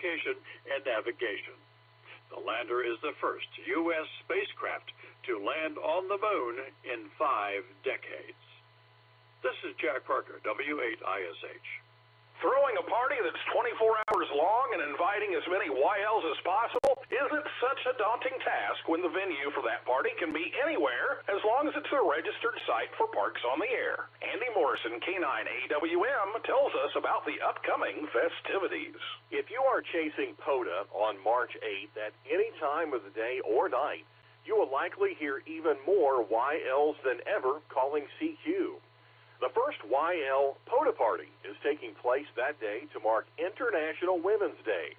communication and navigation. The lander is the first U.S. spacecraft to land on the moon in 5 decades. This is Jack Parker, W8ISH. Throwing a party that's 24 hours long and inviting as many YLs as possible isn't such a daunting task when the venue for that party can be anywhere as long as it's a registered site for Parks on the Air. Andy Morrison, K9AWM, tells us about the upcoming festivities. If you are chasing POTA on March 8th at any time of the day or night, you will likely hear even more YLs than ever calling CQ. The first YL POTA party is taking place that day to mark International Women's Day.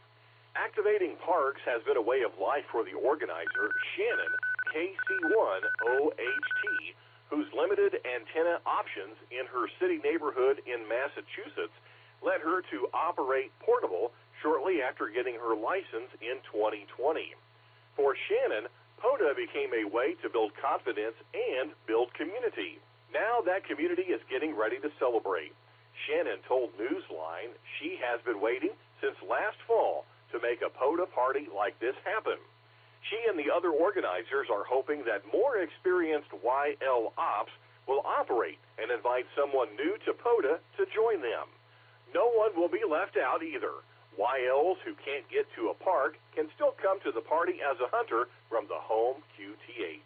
Activating parks has been a way of life for the organizer, Shannon, KC1OHT, whose limited antenna options in her city neighborhood in Massachusetts led her to operate portable shortly after getting her license in 2020. For Shannon, POTA became a way to build confidence and build community. Now that community is getting ready to celebrate. Shannon told Newsline she has been waiting since last fall to make a POTA party like this happen. She and the other organizers are hoping that more experienced YL ops will operate and invite someone new to POTA to join them. No one will be left out either. YLs who can't get to a park can still come to the party as a hunter from the home QTH.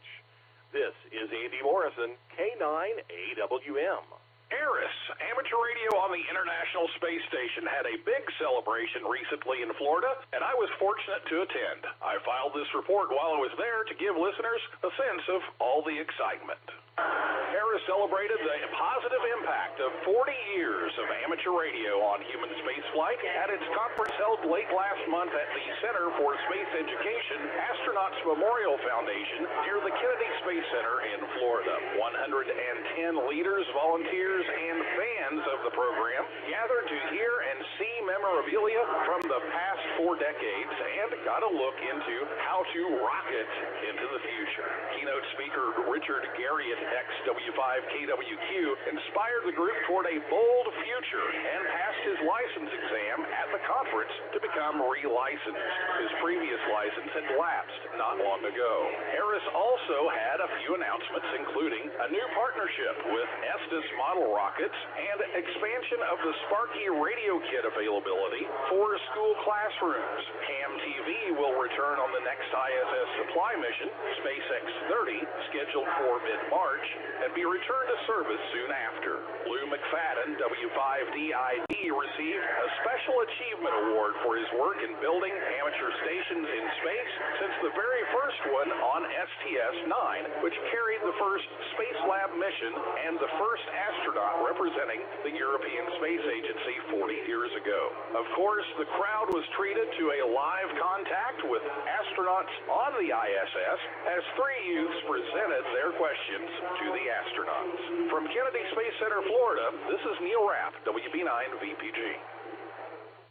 This is Andy Morrison, K9AWM. ARIS, amateur radio on the International Space Station, had a big celebration recently in Florida, and I was fortunate to attend. I filed this report while I was there to give listeners a sense of all the excitement. ARIS celebrated the positive impact of 40 years of amateur radio on human spaceflight at its conference held late last month at the Center for Space Education Astronauts Memorial Foundation near the Kennedy Space Center in Florida. 110 leaders, volunteers, and fans of the program gathered to hear and see memorabilia from the past 4 decades and got a look into how to rocket into the future. Keynote speaker Richard Garriott, XW5KWQ, inspired the group toward a bold future and passed his license exam at the conference to become relicensed. His previous license had lapsed not long ago. ARIS also had a few announcements, including a new partnership with Estes Model Rockets and expansion of the Sparky radio kit availability for school classrooms. Ham TV will return on the next ISS supply mission, SpaceX 30, scheduled for mid-March, and be returned to service soon after. Lou McFadden, W5DID, received a Special Achievement Award for his work in building amateur stations in space since the very first one on STS-9, which carried the first Spacelab mission and the first astronaut representing the European Space Agency 40 years ago. Of course, the crowd was treated to a live contact with astronauts on the ISS as 3 youths presented their questions to the astronauts. From Kennedy Space Center, Florida, this is Neil Rapp, WB9VPG.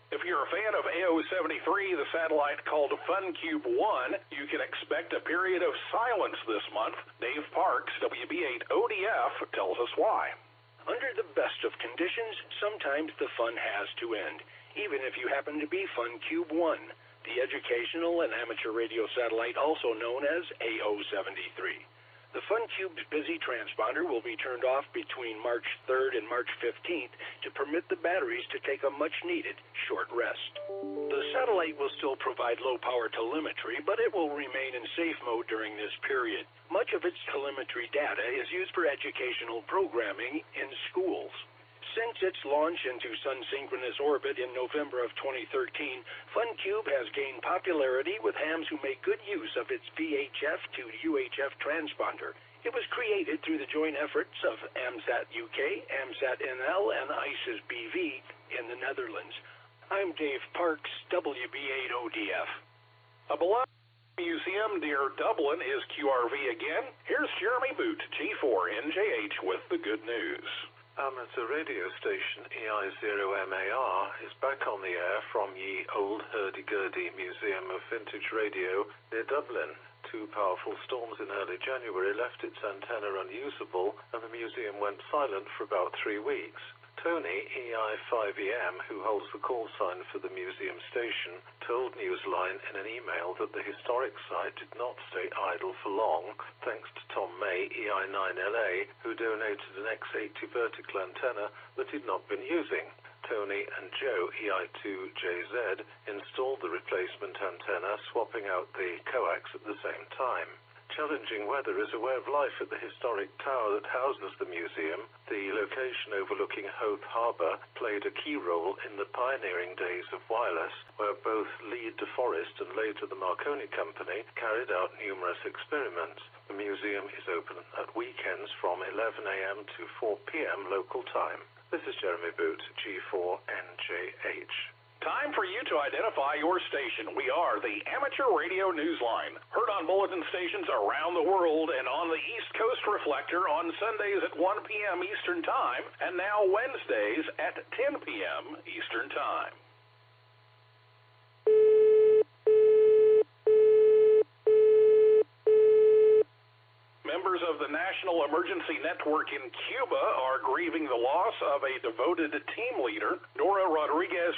If you're a fan of AO-73, the satellite called FunCube-1, you can expect a period of silence this month. Dave Parks, WB8ODF, tells us why. Under the best of conditions, sometimes the fun has to end, even if you happen to be FunCube-1, the educational and amateur radio satellite also known as AO-73. The FunCube's busy transponder will be turned off between March 3rd and March 15th to permit the batteries to take a much-needed short rest. The satellite will still provide low-power telemetry, but it will remain in safe mode during this period. Much of its telemetry data is used for educational programming in schools. Since its launch into sun-synchronous orbit in November of 2013, FunCube has gained popularity with hams who make good use of its VHF to UHF transponder. It was created through the joint efforts of AMSAT UK, AMSAT NL, and ISIS BV in the Netherlands. I'm Dave Parks, WB8ODF. A beloved museum near Dublin is QRV again. Here's Jeremy Boot, G4NJH, with the good news. Amateur radio station EI0MAR is back on the air from ye old hurdy-gurdy Museum of Vintage Radio near Dublin. 2 powerful storms in early January left its antenna unusable, and the museum went silent for about 3 weeks. Tony, EI5EM, who holds the call sign for the museum station, told Newsline in an email that the historic site did not stay idle for long, thanks to Tom May, EI9LA, who donated an X80 vertical antenna that he'd not been using. Tony and Joe, EI2JZ, installed the replacement antenna, swapping out the coax at the same time. Challenging weather is a way of life at the historic tower that houses the museum. The location overlooking Hoth Harbour played a key role in the pioneering days of wireless, where both Lee de Forest and later the Marconi Company carried out numerous experiments. The museum is open at weekends from 11 a.m. to 4 p.m. local time. This is Jeremy Boot, G4NJH. Time for you to identify your station. We are the Amateur Radio Newsline, heard on bulletin stations around the world and on the East Coast Reflector on Sundays at 1 p.m. Eastern Time, and now Wednesdays at 10 p.m. Eastern Time. Members of the National Emergency Network in Cuba are grieving the loss of a devoted team leader. Nora Rodriguez,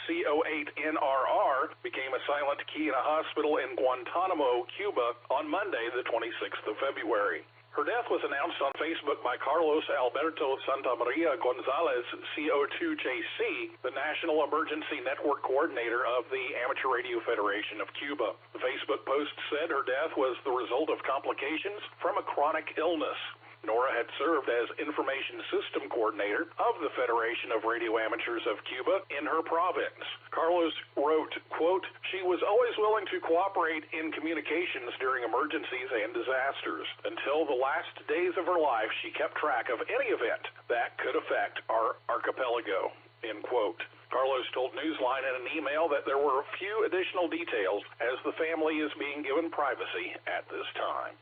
CO8NRR, became a silent key in a hospital in Guantanamo, Cuba on Monday, the 26th of February. Her death was announced on Facebook by Carlos Alberto Santamaria Gonzalez, CO2JC, the National Emergency Network Coordinator of the Amateur Radio Federation of Cuba. The Facebook post said her death was the result of complications from a chronic illness. Nora had served as Information System Coordinator of the Federation of Radio Amateurs of Cuba in her province. Carlos wrote, quote, "She was always willing to cooperate in communications during emergencies and disasters. Until the last days of her life, she kept track of any event that could affect our archipelago," end quote. Carlos told Newsline in an email that there were few additional details as the family is being given privacy at this time.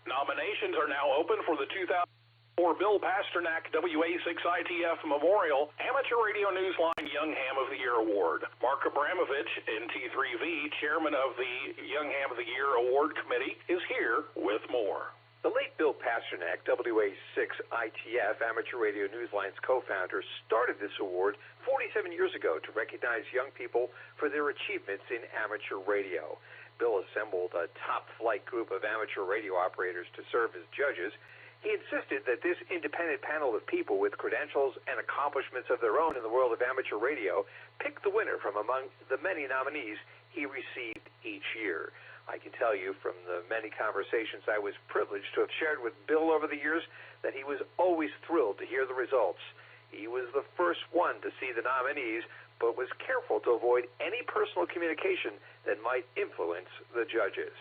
Nominations are now open for the 2004 Bill Pasternak WA6ITF Memorial Amateur Radio Newsline Young Ham of the Year Award. Mark Abramovich, NT3V, chairman of the Young Ham of the Year Award Committee, is here with more. The late Bill Pasternak, WA6ITF Amateur Radio Newsline's co-founder, started this award 47 years ago to recognize young people for their achievements in amateur radio. Bill assembled a top-flight group of amateur radio operators to serve as judges. He insisted that this independent panel of people with credentials and accomplishments of their own in the world of amateur radio pick the winner from among the many nominees he received each year. I can tell you from the many conversations I was privileged to have shared with Bill over the years that he was always thrilled to hear the results. He was the first one to see the nominees, but was careful to avoid any personal communication that might influence the judges.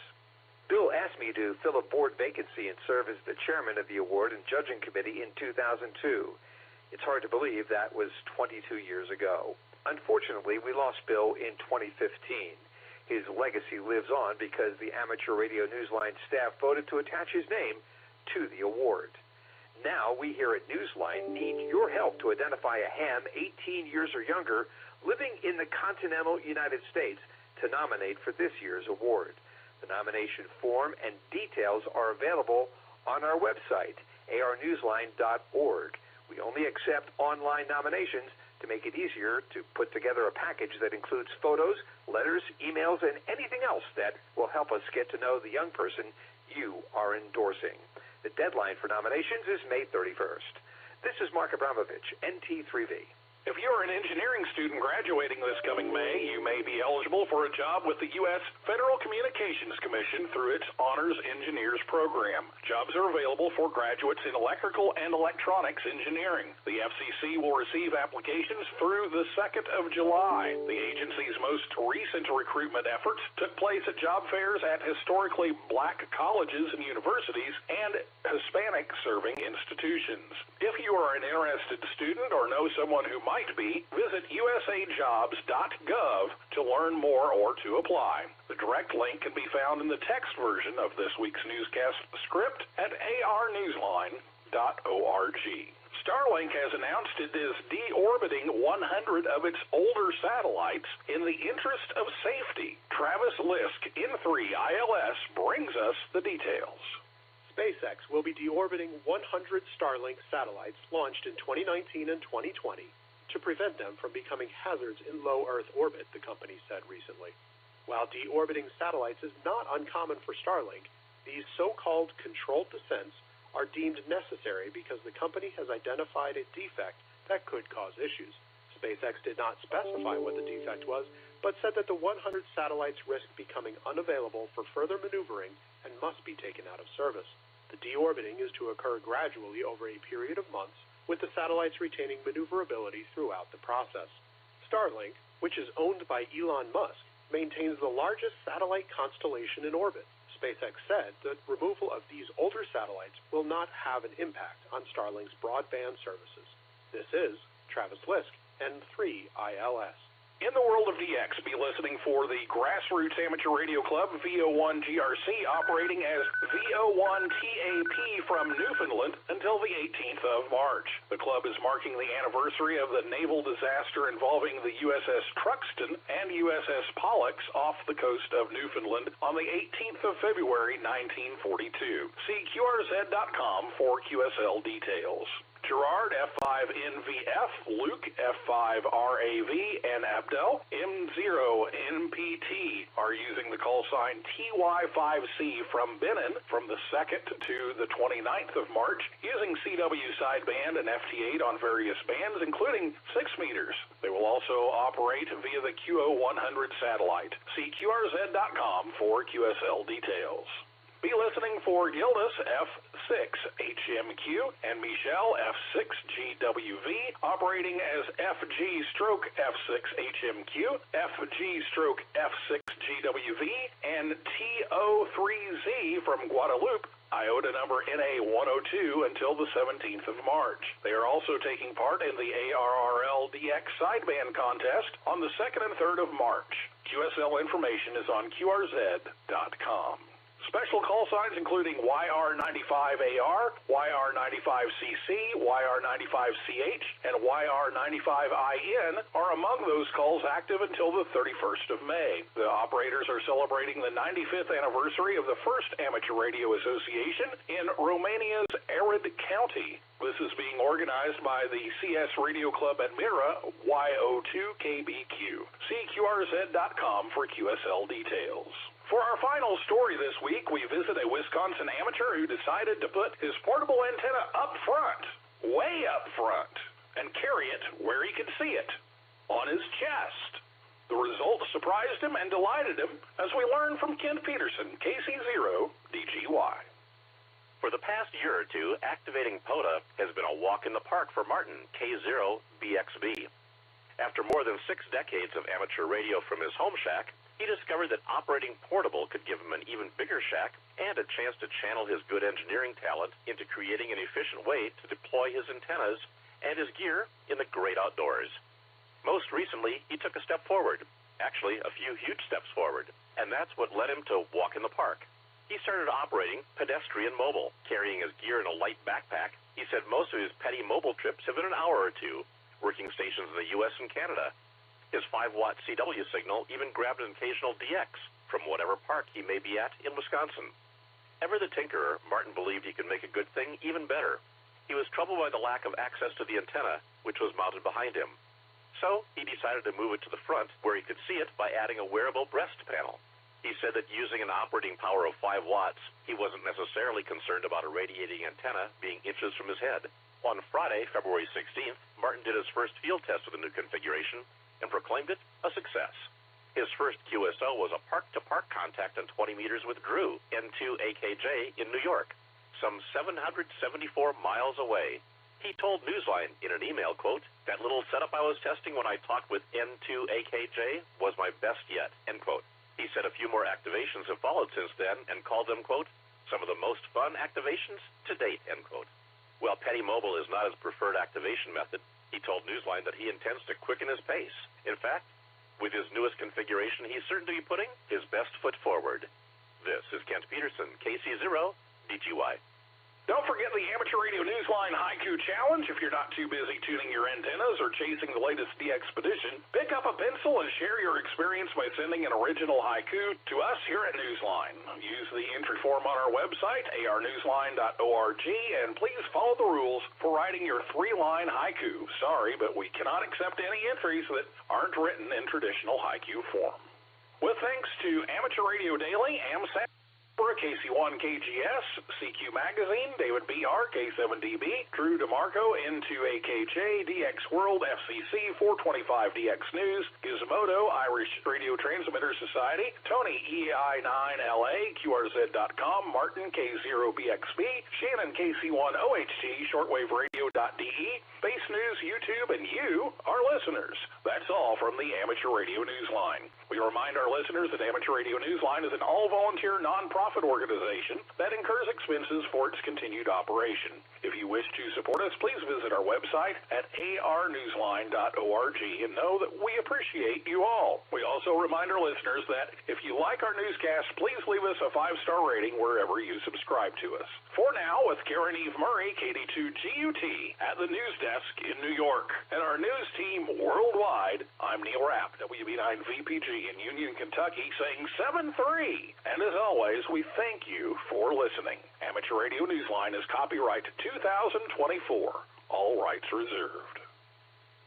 Bill asked me to fill a board vacancy and serve as the chairman of the award and judging committee in 2002. It's hard to believe that was 22 years ago. Unfortunately, we lost Bill in 2015. His legacy lives on because the Amateur Radio Newsline staff voted to attach his name to the award. Now, we here at Newsline need your help to identify a ham 18 years or younger living in the continental United States to nominate for this year's award. The nomination form and details are available on our website, arnewsline.org. We only accept online nominations to make it easier to put together a package that includes photos, letters, emails, and anything else that will help us get to know the young person you are endorsing. The deadline for nominations is May 31st. This is Mark Abramovich, NT3V. If you're an engineering student graduating this coming May, you may be eligible for a job with the U.S. Federal Communications Commission through its Honors Engineers program. Jobs are available for graduates in electrical and electronics engineering. The FCC will receive applications through the 2nd of July. The agency's most recent recruitment efforts took place at job fairs at historically black colleges and universities and Hispanic-serving institutions. If you are an interested student or know someone who might be, visit usajobs.gov to learn more or to apply. The direct link can be found in the text version of this week's newscast script at arnewsline.org. Starlink has announced it is deorbiting 100 of its older satellites in the interest of safety. Travis Lisk, N3 ILS, brings us the details. SpaceX will be deorbiting 100 Starlink satellites launched in 2019 and 2020 to prevent them from becoming hazards in low Earth orbit, the company said recently. While deorbiting satellites is not uncommon for Starlink, these so-called controlled descents are deemed necessary because the company has identified a defect that could cause issues. SpaceX did not specify what the defect was, but said that the 100 satellites risk becoming unavailable for further maneuvering and must be taken out of service. The deorbiting is to occur gradually over a period of months, with the satellites retaining maneuverability throughout the process. Starlink, which is owned by Elon Musk, maintains the largest satellite constellation in orbit. SpaceX said that removal of these older satellites will not have an impact on Starlink's broadband services. This is Travis Lisk, N3ILS. In the world of DX, be listening for the Grassroots Amateur Radio Club, VO1 GRC, operating as VO1 TAP from Newfoundland until the 18th of March. The club is marking the anniversary of the naval disaster involving the USS Truxtun and USS Pollux off the coast of Newfoundland on the 18th of February, 1942. See QRZ.com for QSL details. Gerard, F5NVF, Luke, F5RAV, and Abdel, M0NPT, are using the call sign TY5C from Benin from the 2nd to the 29th of March, using CW sideband and FT8 on various bands, including 6 meters. They will also operate via the QO100 satellite. See QRZ.com for QSL details. Be listening for Gildas F6HMQ and Michelle F6GWV, operating as FG/F6HMQ, FG/F6GWV, and TO3Z from Guadeloupe, IOTA number NA102 until the 17th of March. They are also taking part in the ARRL DX sideband contest on the 2nd and 3rd of March. QSL information is on QRZ.com. Special call signs including YR95AR, YR95CC, YR95CH, and YR95IN are among those calls active until the 31st of May. The operators are celebrating the 95th anniversary of the first Amateur Radio Association in Romania's Arid County. This is being organized by the CS Radio Club Admira YO2KBQ. See QRZ.com for QSL details. For our final story this week, we visit a Wisconsin amateur who decided to put his portable antenna up front, way up front, and carry it where he could see it, on his chest. The result surprised him and delighted him, as we learn from Kent Peterson, KC0DGY. For the past year or two, activating POTA has been a walk in the park for Martin, K0BXB. After more than 6 decades of amateur radio from his home shack, he discovered that operating portable could give him an even bigger shack and a chance to channel his good engineering talent into creating an efficient way to deploy his antennas and his gear in the great outdoors. Most recently, he took a step forward, actually a few huge steps forward, and that's what led him to walk in the park. He started operating pedestrian mobile, carrying his gear in a light backpack. He said most of his petty mobile trips have been an hour or two, working stations in the U.S. and Canada. His 5-watt CW signal even grabbed an occasional DX from whatever park he may be at in Wisconsin. Ever the tinkerer, Martin believed he could make a good thing even better. He was troubled by the lack of access to the antenna, which was mounted behind him. So he decided to move it to the front, where he could see it by adding a wearable breast panel. He said that using an operating power of 5 watts, he wasn't necessarily concerned about a radiating antenna being inches from his head. On Friday, February 16th, Martin did his first field test with the new configuration and proclaimed it a success. His first QSO was a park-to-park contact on 20 meters with Drew, N2AKJ, in New York, some 774 miles away. He told Newsline in an email, quote, "That little setup I was testing when I talked with N2AKJ was my best yet," end quote. He said a few more activations have followed since then and called them, quote, "some of the most fun activations to date," end quote. While Petty Mobile is not his preferred activation method, he told Newsline that he intends to quicken his pace. In fact, with his newest configuration, he's certain to be putting his best foot forward. This is Kent Peterson, KC0DGY. Don't forget the Amateur Radio Newsline Haiku Challenge. If you're not too busy tuning your antennas or chasing the latest DXpedition, pick up a pencil and share your experience by sending an original haiku to us here at Newsline. Use the entry form on our website, arnewsline.org, and please follow the rules for writing your 3-line haiku. Sorry, but we cannot accept any entries that aren't written in traditional haiku form. With thanks to Amateur Radio Daily, AMSAT, KC1 KGS, CQ Magazine, David BR, K7DB, Drew DeMarco, N2AKJ, DX World, FCC, 425DX News, Gizmodo, Irish Radio Transmitter Society, Tony EI9LA, QRZ.com, Martin K0BXB, Shannon KC1OHT, ShortwaveRadio.de, Space News, YouTube, and you, our listeners. That's all from the Amateur Radio Newsline. We remind our listeners that Amateur Radio Newsline is an all-volunteer, non-profit organization that incurs expenses for its continued operation. If you wish to support us, please visit our website at arnewsline.org and know that we appreciate you all. We also remind our listeners that if you like our newscast, please leave us a 5-star rating wherever you subscribe to us. For now, with Karen Eve Murray, KD2GUT, at the news desk in New York, and our news team worldwide, I'm Neil Rapp, WB9VPG in Union, Kentucky, saying 7-3. And as always, we thank you for listening. Amateur Radio Newsline is copyright 2024. All rights reserved.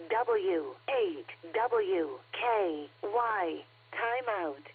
W8WKY. Time out.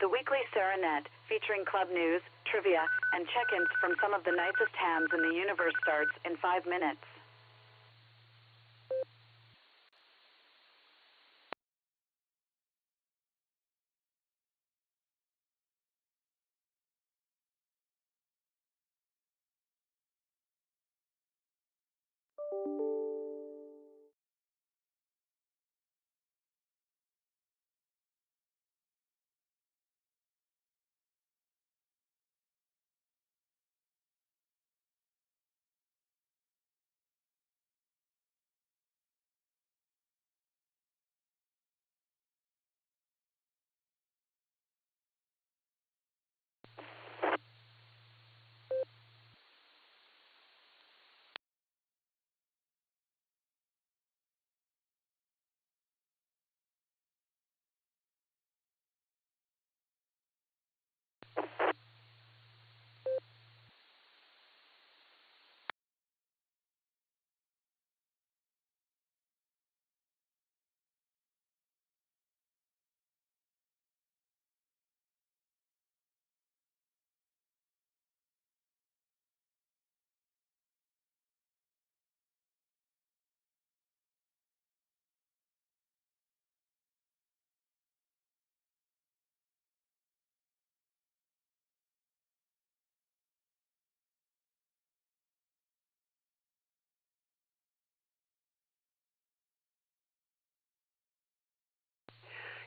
the weekly Serenet, featuring club news, trivia, and check-ins from some of the nicest hams in the universe starts in 5 minutes.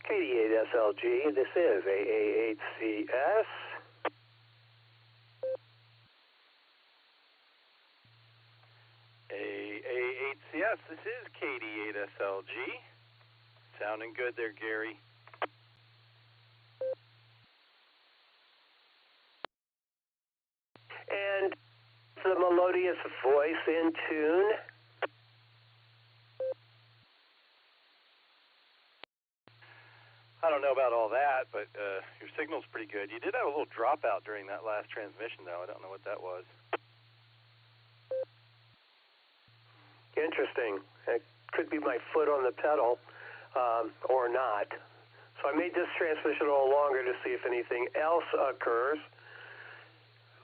KD8SLG, this is AA8CS. AA8CS, this is KD8SLG. Sounding good there, Gary. And the melodious voice in tune. I don't know about all that, but your signal's pretty good. You did have a little dropout during that last transmission, though. I don't know what that was. Interesting. It could be my foot on the pedal, or not. So I made this transmission a little longer to see if anything else occurs.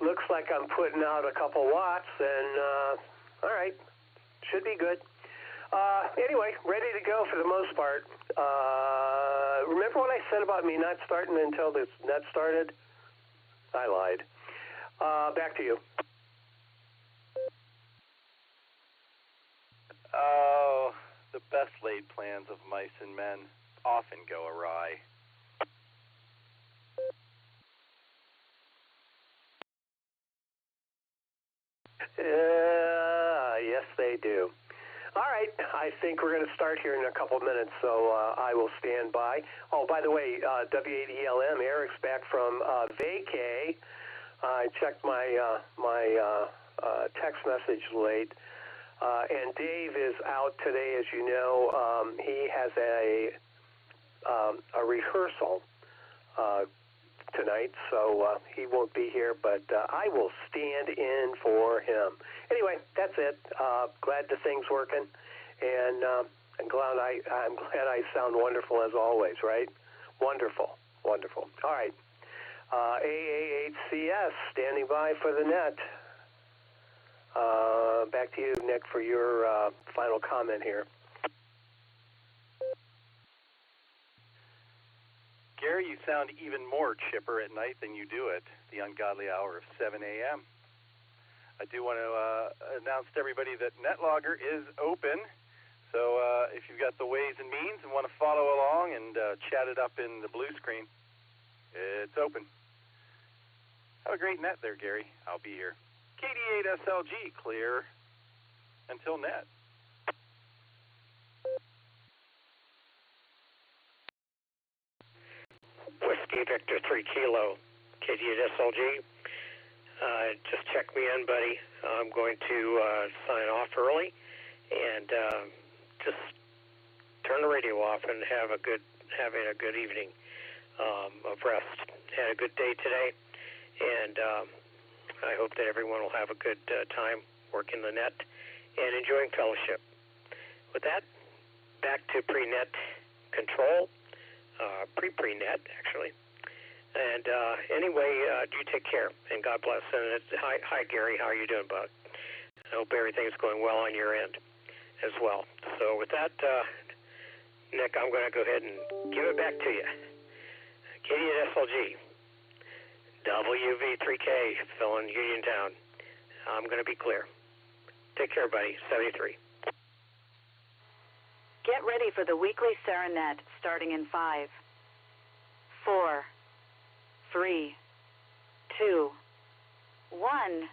Looks like I'm putting out a couple watts, and all right, should be good. Anyway, ready to go for the most part. Remember what I said about me not starting until this net started? I lied. Back to you. Oh, the best laid plans of mice and men often go awry. Yes, they do. All right, I think we're going to start here in a couple minutes, so I will stand by. Oh, by the way, W8ELM, Eric's back from vacay. I checked my text message late, and Dave is out today, as you know. He has a rehearsal tonight, so he won't be here, but I will stand in for him. Anyway, that's it. Glad the thing's working, and I'm glad I sound wonderful as always, right? Wonderful, wonderful. All right, AA8CS standing by for the net. Back to you, Nick, for your final comment here. Gary, you sound even more chipper at night than you do at the ungodly hour of 7 a.m. I do want to announce to everybody that NetLogger is open. So if you've got the ways and means and want to follow along and chat it up in the blue screen, it's open. Have a great net there, Gary. I'll be here. KD8SLG, clear until net. Whiskey Victor 3 Kilo, KD8SLG. Just check me in, buddy. I'm going to sign off early and just turn the radio off and having a good evening of rest. Had a good day today, and I hope that everyone will have a good time working the net and enjoying fellowship. With that, back to pre-net control, pre-net actually. And anyway, you take care, and God bless. And hi, Gary. How are you doing, bud? I hope everything's going well on your end as well. So with that, Nick, I'm going to go ahead and give it back to you. Katie at SLG, WV3K, filling Uniontown. I'm going to be clear. Take care, buddy. 73. Get ready for the weekly Serenet starting in 5, 4, 3, 2, 1.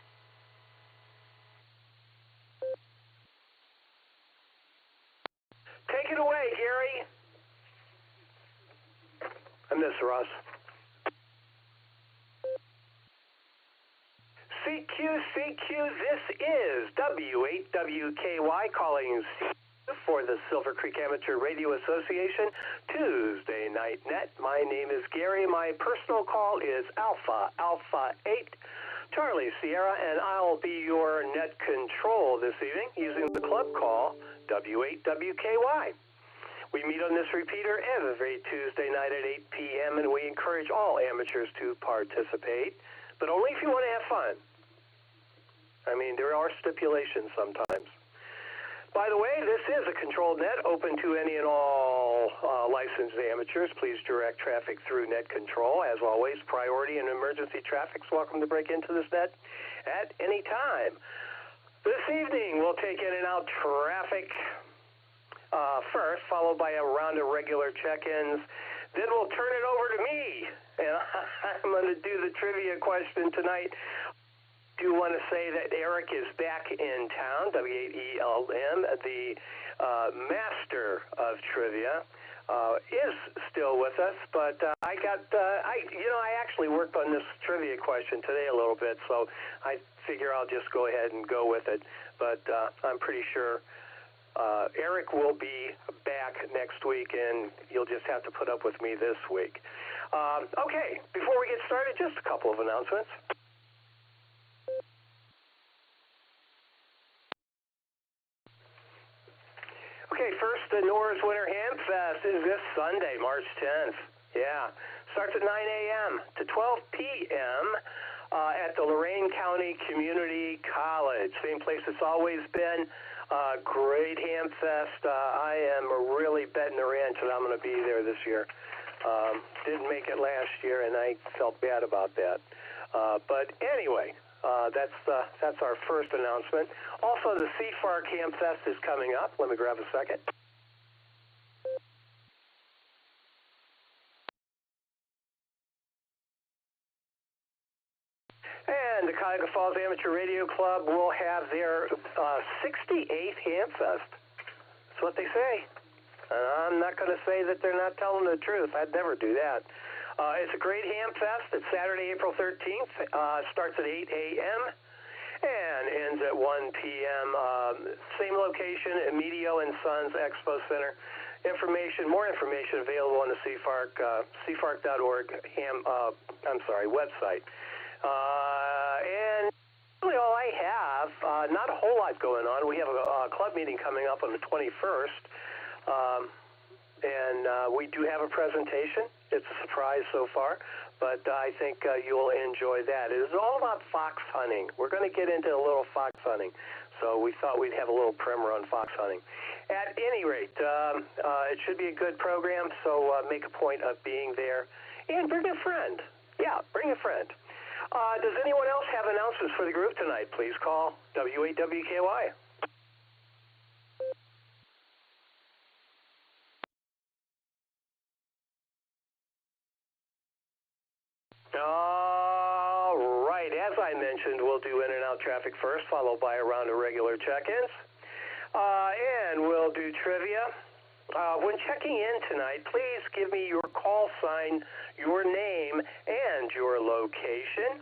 Take it away, Gary. I miss Russ. CQ, this is W8WKY calling for the Silvercreek Amateur Radio Association Tuesday Night Net. My name is Gary. My personal call is Alpha 8 Charlie Sierra, and I'll be your net control this evening using the club call W8WKY. We meet on this repeater every Tuesday night at 8 p.m., and we encourage all amateurs to participate, but only if you want to have fun. I mean, there are stipulations sometimes. By the way, this is a controlled net, open to any and all licensed amateurs. Please direct traffic through net control. As always, priority and emergency traffic's welcome to break into this net at any time. This evening, we'll take in and out traffic first, followed by a round of regular check-ins. Then we'll turn it over to me, and I'm going to do the trivia question tonight. I do want to say that Eric is back in town, W8ELM, the master of trivia, is still with us, but I actually worked on this trivia question today a little bit, so I figure I'll just go ahead and go with it, but I'm pretty sure Eric will be back next week, and you'll just have to put up with me this week. Okay, before we get started, just a couple of announcements. Okay, first, the Norris Winter Ham Fest is this Sunday, March 10th. Yeah, starts at 9 a.m. to 12 p.m. At the Lorain County Community College. Same place it's always been. Great Ham Fest. I am really betting the ranch that I'm going to be there this year. Didn't make it last year, and I felt bad about that. But anyway, that's our first announcement. Also, the CFARC Ham Fest is coming up. Let me grab a second. And the Cuyahoga Falls Amateur Radio Club will have their 68th Ham Fest. That's what they say. I'm not going to say that they're not telling the truth. I'd never do that. It's a great Ham Fest. It's Saturday, April 13th. Starts at 8 a.m. and ends at 1 p.m. Same location at Medio and Sons Expo Center. More information available on the CFARC, cfarc.org website. And really all I have, not a whole lot going on. We have a club meeting coming up on the 21st, and we do have a presentation. It's a surprise so far, but I think you'll enjoy that. It is all about fox hunting. We're going to get into a little fox hunting, so we thought we'd have a little primer on fox hunting. At any rate, it should be a good program, so make a point of being there. And bring a friend. Yeah, bring a friend. Does anyone else have announcements for the group tonight? Please call W8WKY. All right, as I mentioned, we'll do in and out traffic first, followed by a round of regular check-ins. And we'll do trivia. When checking in tonight, please give me your call sign, your name, and your location.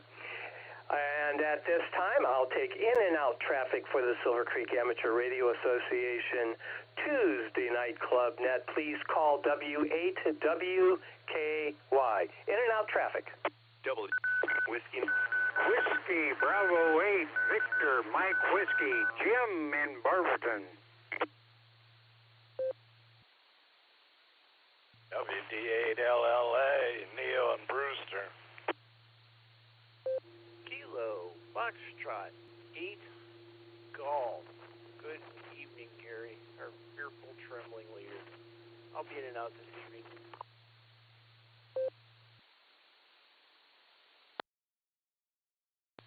And at this time, I'll take in and out traffic for the Silvercreek Amateur Radio Association Tuesday Night Club Net. Please call W8WKY. In and out traffic. Whiskey, Bravo 8, Victor, Mike Whiskey, Jim in Barberton. WD8LLA, Neo and Brewster. out this evening.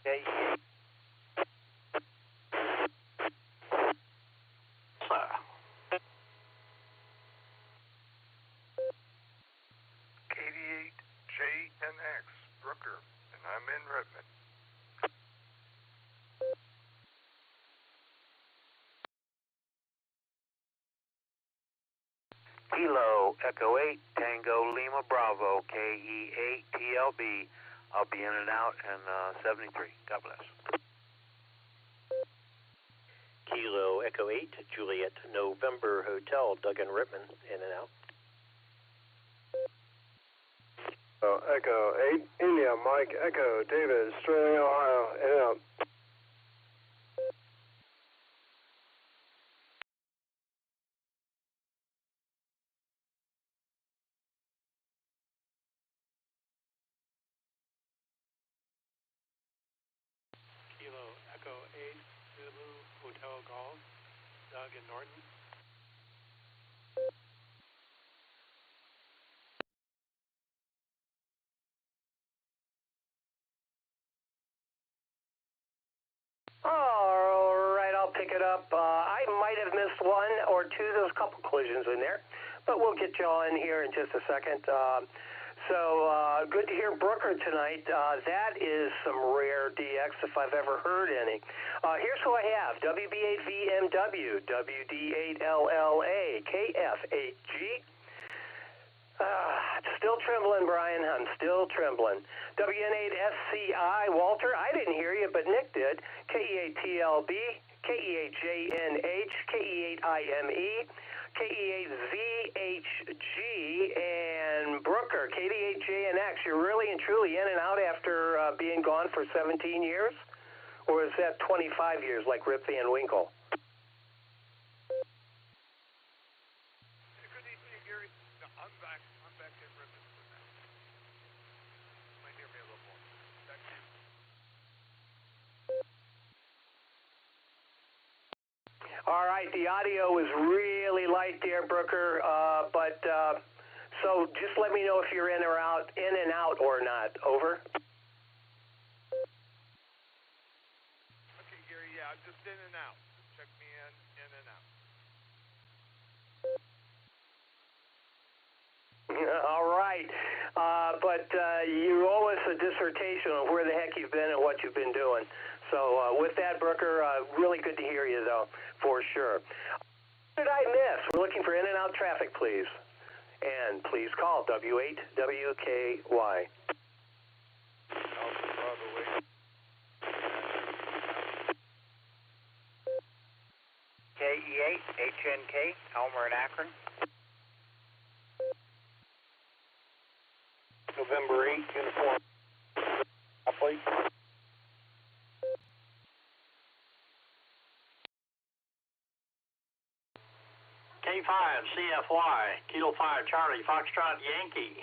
Okay. KD8JNX, Brooker, and I'm in Redmond. Kilo Echo 8 Tango Lima Bravo KE8 TLB. I'll be in and out in 73. God bless. Kilo Echo 8 Juliet November Hotel, Doug and Rittman, in and out. Echo 8 India Mike Echo David Sterling, Ohio, in and out. Kilo Echo 8 Zulu Hotel Golf, Doug and Norton. All right, I'll pick it up. I might have missed one or two. There's a couple collisions in there, but we'll get you all in here in just a second. Good to hear Brooker tonight. That is some rare DX if I've ever heard any. Here's who I have. WB8VMW, WD8LLA, KF8G. Still trembling, Brian. I'm still trembling. WN8SCI, Walter. I didn't hear you, but Nick did. KE8TLB, KE8JNH, KE8IME, KE8VHG, and Brooker, KD8JNX. You're really and truly in and out after being gone for 17 years? Or is that 25 years like Rip Van Winkle? All right, the audio is really light there, Brooker, so just let me know if you're in and out or not. Over. Okay, Gary, yeah, I'm just in and out. Check me in and out. All right, you owe us a dissertation on where the heck you've been and what you've been doing. So with that, Brooker, really good to hear you, though, for sure. What did I miss? We're looking for in and out traffic, please. And please call W8WKY. KE8 HNK, Elmer and Akron. November 8, uniform. Please. K5 CFY, Kilo 5 Charlie, Foxtrot Yankee.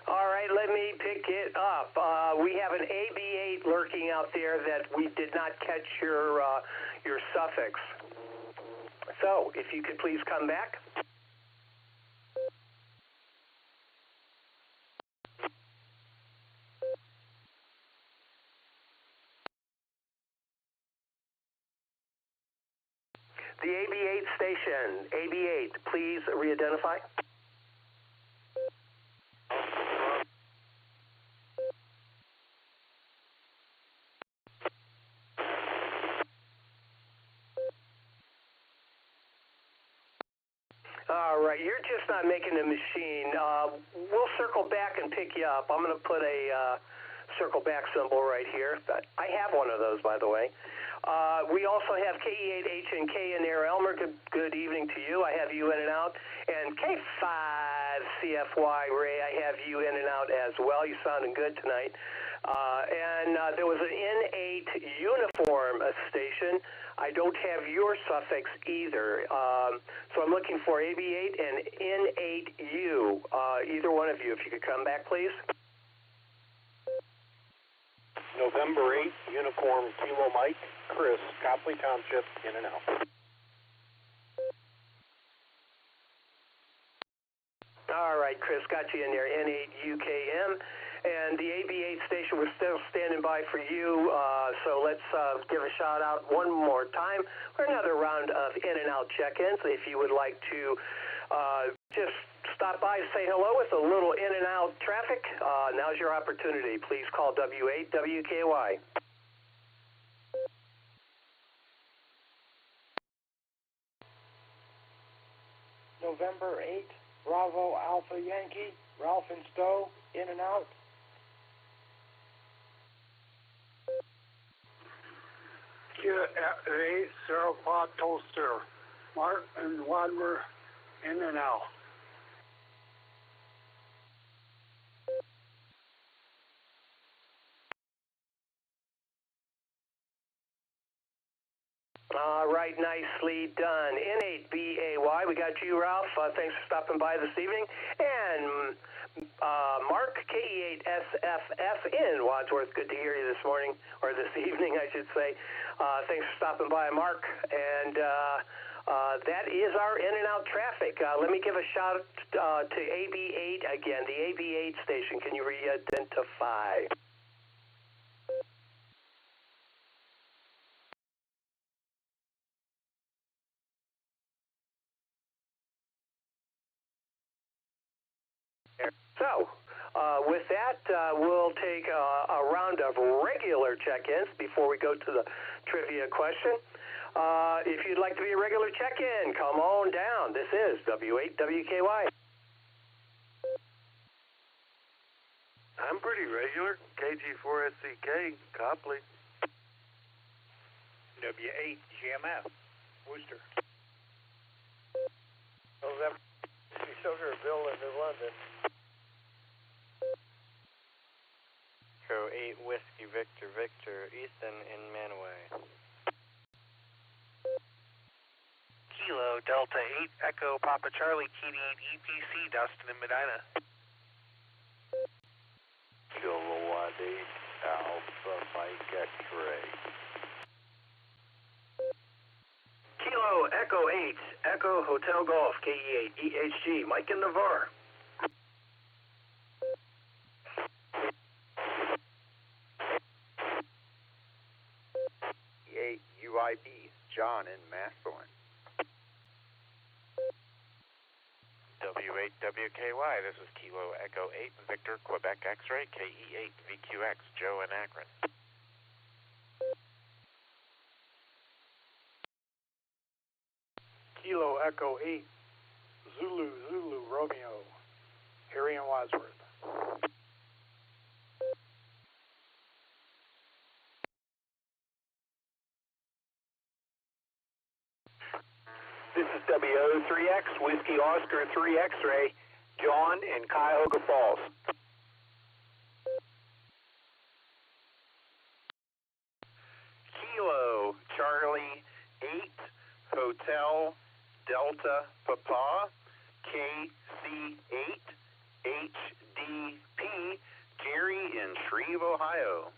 All right, let me pick it up. We have an AB8 lurking out there that we did not catch your suffix. So, if you could please come back. The AB8 station, AB8, please re-identify. All right, you're just not making the machine. We'll circle back and pick you up. I'm going to put a circle back symbol right here. I have one of those, by the way. We also have KE8HNK in there. Elmer, good evening to you. I have you in and out. And K5CFY, Ray, I have you in and out as well. You're sounding good tonight. There was an N8 uniform station. I don't have your suffix either. So I'm looking for AB8 and N8U. Either one of you, if you could come back, please. November 8th, Uniform Kilo Mike, Chris, Copley Township, in and out. All right, Chris, got you in there, N8UKM. And the AB8 station, we're still standing by for you, so let's give a shout-out one more time for another round of in-and-out check-ins. If you would like to just stop by, say hello with a little in-and-out traffic, now's your opportunity. Please call W8WKY. November 8th, Bravo Alpha Yankee, Ralph and Stowe, in and out. Kia 805 Toaster, Mark and Wadmer, in and out. All right, nicely done. N8BAY, we got you, Ralph. Thanks for stopping by this evening. And Mark, KE8SFF in Wadsworth. Good to hear you this morning, or this evening, I should say. Thanks for stopping by, Mark. And that is our in-and-out traffic. Let me give a shout to AB8 again, the AB8 station. Can you re-identify? So, with that, we'll take a round of regular check-ins before we go to the trivia question. If you'd like to be a regular check-in, come on down. This is W8WKY. I'm pretty regular. KG4SCK, Copley. W8GMF, Worcester. November Sugarville in New London. Echo 8 Whiskey Victor Victor, Ethan in Manaway. Kilo Delta 8 Echo Papa Charlie Key 8 EPC Dustin in Medina. Kilo 1 8 Alpha Mike X-Ray. Kilo Echo 8 Echo Hotel Golf KE8 EHG Mike in Navarre. 8 UIB, John in Massillon. W8WKY, this is Kilo Echo 8 Victor Quebec X-Ray KE8 VQX, Joe in Akron. Kilo Echo 8 Zulu Romeo, Harry in Wadsworth. This is WO3X, Whiskey Oscar 3 X-Ray, John in Cuyahoga Falls. Kilo Charlie 8 Hotel Delta Papa KC8 HDP Jerry in Shreve, Ohio.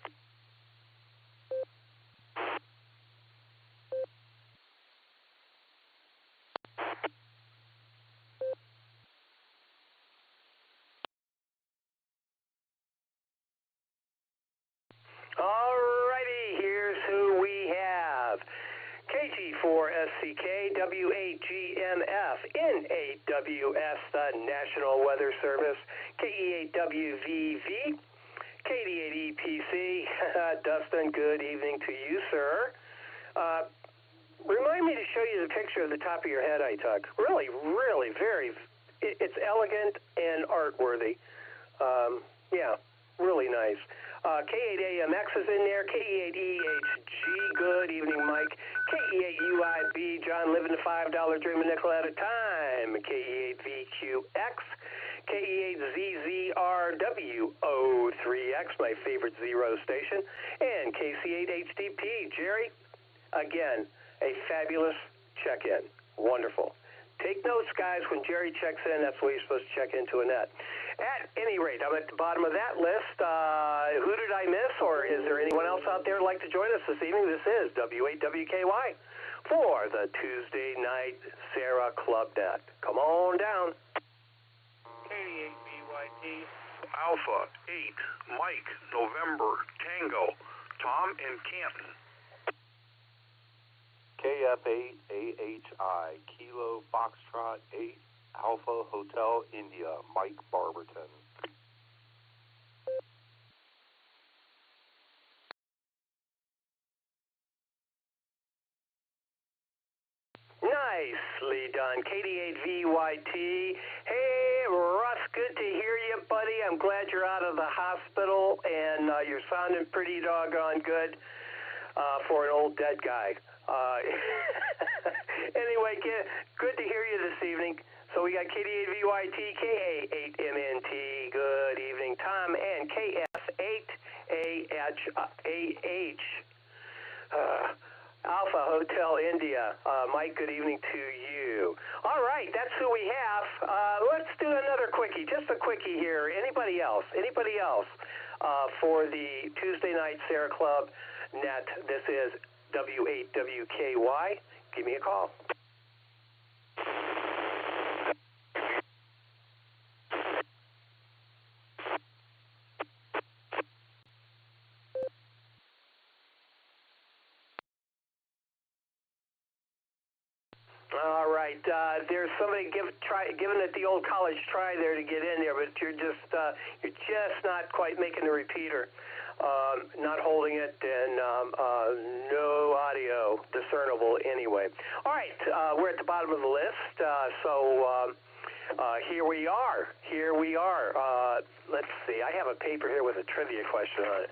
Alrighty, here's who we have. KG4SCK, W8GMF, N8WS, the National Weather Service, KE8WVV, KD8EPC. Dustin, good evening to you, sir. Remind me to show you the picture of the top of your head I took. Really, it's elegant and art-worthy. Yeah, really nice. K8AMX is in there. KE8EHG, good evening, Mike. KE8UIB, John living the $5 dream a nickel at a time. KE8VQX, KE8ZZRWO3X, my favorite zero station, and KC8HDP. Jerry, again, a fabulous check-in. Wonderful. Take notes, guys. When Jerry checks in, that's the way you're supposed to check into a net. At any rate, I'm at the bottom of that list. Who did I miss, or is there anyone else out there who'd like to join us this evening? This is W8WKY for the Tuesday Night Sarah Club Net. Come on down. 88BYT. Alpha 8, Mike, November, Tango, Tom in Canton. KF8, AHI, Kilo, Foxtrot 8, Alpha, Hotel, India, Mike Barberton. Nicely done. KD8VYT. Hey, Russ, good to hear you, buddy. I'm glad you're out of the hospital, and you're sounding pretty doggone good for an old dead guy. Anyway, good to hear you this evening. So we got KD8VYT, KA8MNT. Good evening, Tom, and KF8AH. Alpha Hotel India. Mike, good evening to you. All right, that's who we have. Let's do another quickie, just a quickie here. Anybody else? For the Tuesday Night Sarah Club Net, this is W8WKY. Give me a call. All right, there's somebody giving it the old college try there to get in there, but you're just not quite making the repeater, not holding it, and no audio discernible anyway. All right, we're at the bottom of the list, so here we are. Let's see. I have a paper here with a trivia question on it.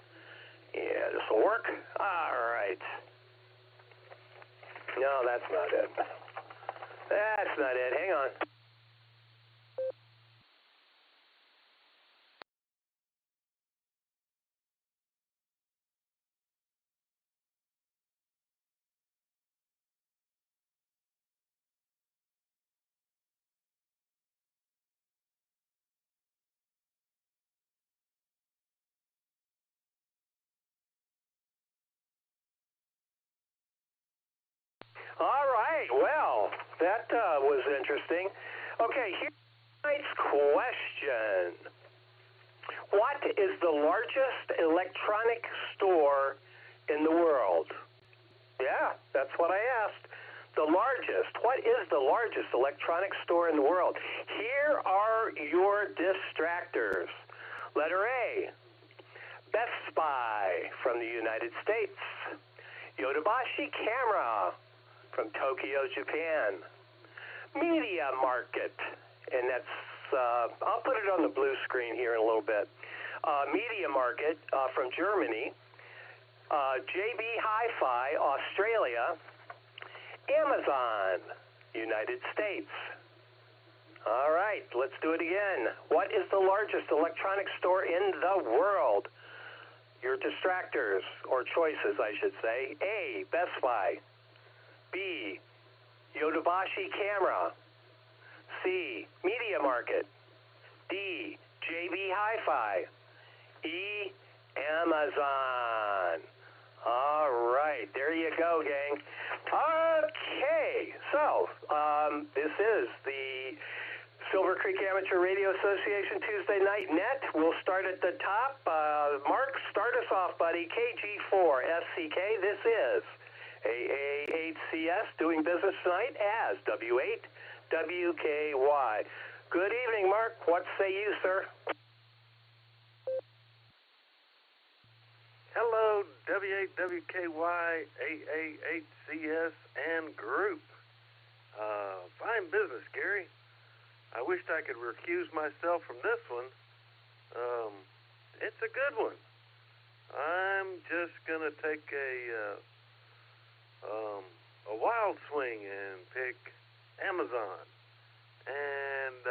Yeah, this will work. All right. No, that's not it. That's not it. Hang on. All right, well, that was interesting. Okay, here's tonight's question. What is the largest electronic store in the world? Yeah, that's what I asked. The largest. What is the largest electronic store in the world? Here are your distractors. Letter A, Best Buy from the United States. Yodobashi Camera from Tokyo, Japan. Media Market, and that's, I'll put it on the blue screen here in a little bit. Media Market from Germany. JB Hi-Fi, Australia. Amazon, United States. All right, let's do it again. What is the largest electronic store in the world? Your distractors, or choices, I should say. A, Best Buy. B, Yodobashi Camera. C, Media Market. D, JB Hi-Fi. E, Amazon. All right, there you go, gang. Okay, so this is the Silvercreek Amateur Radio Association Tuesday Night Net. We'll start at the top. Mark, start us off, buddy. KG4SCK. This is AA8CS doing business tonight as W8WKY. Good evening, Mark. What say you, sir? Hello, W8WKY, AA8CS, and group. Fine business, Gary. I wished I could recuse myself from this one. It's a good one. I'm just going to take a wild swing and pick Amazon. And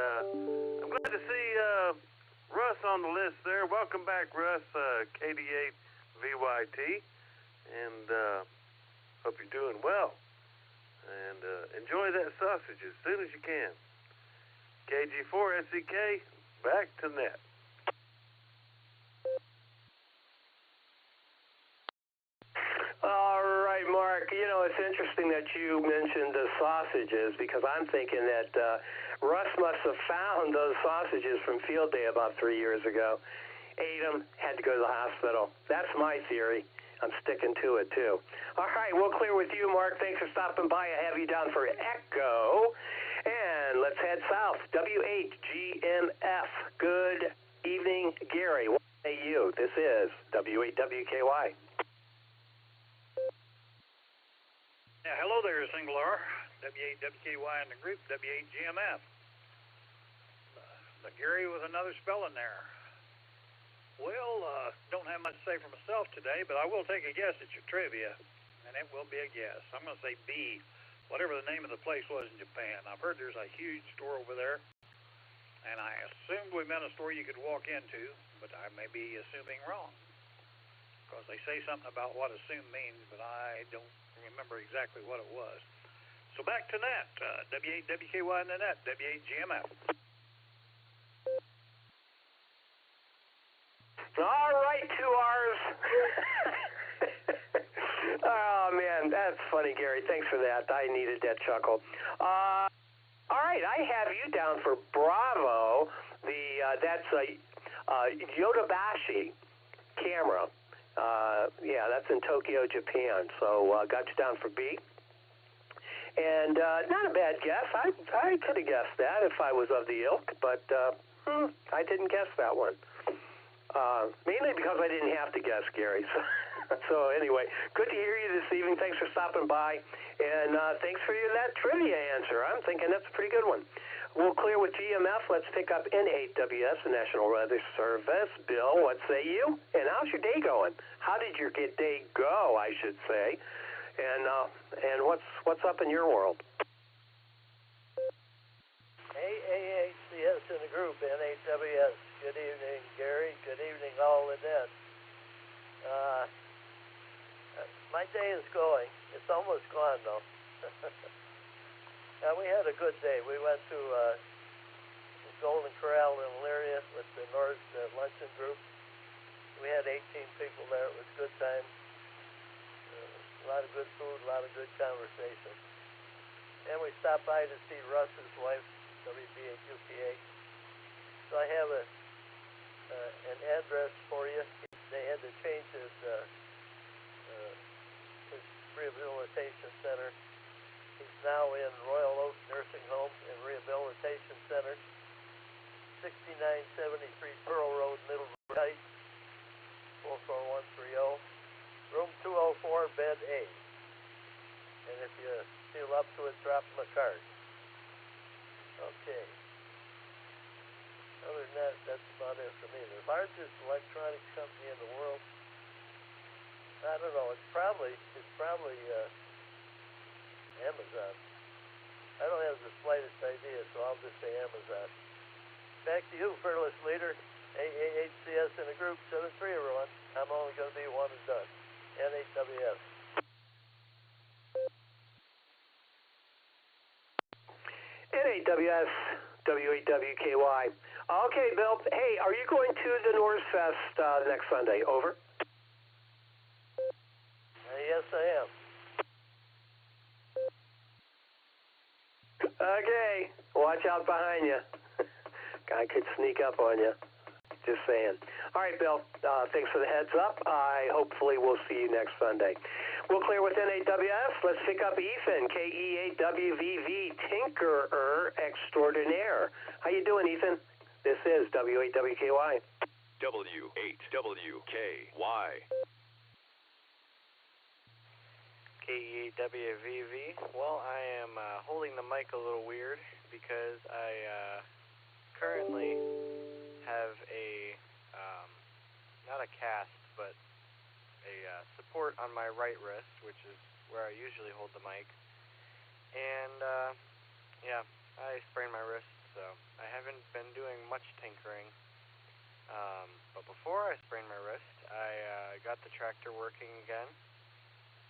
I'm glad to see Russ on the list there. Welcome back, Russ, KD8VYT. And hope you're doing well. And enjoy that sausage as soon as you can. KG4SCK, back to net. All right, Mark. You know, it's interesting that you mentioned the sausages because I'm thinking that Russ must have found those sausages from field day about 3 years ago, ate them, had to go to the hospital. That's my theory. I'm sticking to it, too. All right, we'll clear with you, Mark. Thanks for stopping by. I have you down for Echo. And let's head south. W8GMF. Good evening, Gary. What say you? This is W8WKY. Yeah, hello there, Single R. W8WKY in the group, W8GMF. But Gary with another spelling there. Well, don't have much to say for myself today, but I will take a guess at your trivia, and it will be a guess. I'm going to say B, whatever the name of the place was in Japan. I've heard there's a huge store over there, and I assumed we meant a store you could walk into, but I may be assuming wrong, because they say something about what assume means, but I don't remember exactly what it was. So back to net, W8WKY in the net, W8GMF. All right, 2 R's. Oh, man, that's funny, Gary. Thanks for that. I needed that chuckle. All right, I have you down for Bravo. That's a Yodobashi camera. Yeah, that's in Tokyo, Japan. So got you down for B. And not a bad guess. I could have guessed that if I was of the ilk, but I didn't guess that one. Mainly because I didn't have to guess, Gary. So anyway, good to hear you this evening. Thanks for stopping by. And thanks for that trivia answer. I'm thinking that's a pretty good one. We'll clear with GMF. Let's pick up N8WS, the National Weather Service. Bill, what say you? And how's your day going? How did your day go, I should say? And what's up in your world? AAHCS in the group, N8WS. Good evening, Gary. Good evening, all the net. My day is going. It's almost gone, though. We had a good day. We went to Golden Corral in Elyria with the North Luncheon Group. We had 18 people there. It was a good time. A lot of good food, a lot of good conversation. And we stopped by to see Russ's wife, WB8UPA. So I have an address for you. They had to change his rehabilitation center. He's now in Royal Oak Nursing Home and Rehabilitation Center, 6973 Pearl Road, Middlebury Heights, 44130. Room 204, bed A. And if you feel up to it, drop him a card. Okay. Other than that, that's about it for me. The largest electronics company in the world, I don't know. It's probably Amazon. I don't have the slightest idea, so I'll just say Amazon. Back to you, fearless leader. AAHCS in a group, 7-3 everyone. I'm only going to be one and done. N8WS. N8WS, W8WKY. Okay, Bill. Hey, are you going to the North Fest next Sunday? Over. Yes, I am. Okay, watch out behind you. Guy could sneak up on you. Just saying. All right, Bill. Thanks for the heads up. Hopefully we'll see you next Sunday. We'll clear with N8WS. Let's pick up Ethan, KE8WVV, Tinkerer Extraordinaire. How you doing, Ethan? This is W8WKY. W8WKY. KE8WVV. Well, I am holding the mic a little weird because I currently have a, not a cast, but a support on my right wrist, which is where I usually hold the mic. And, yeah, I sprained my wrist, so I haven't been doing much tinkering. But before I sprained my wrist, I got the tractor working again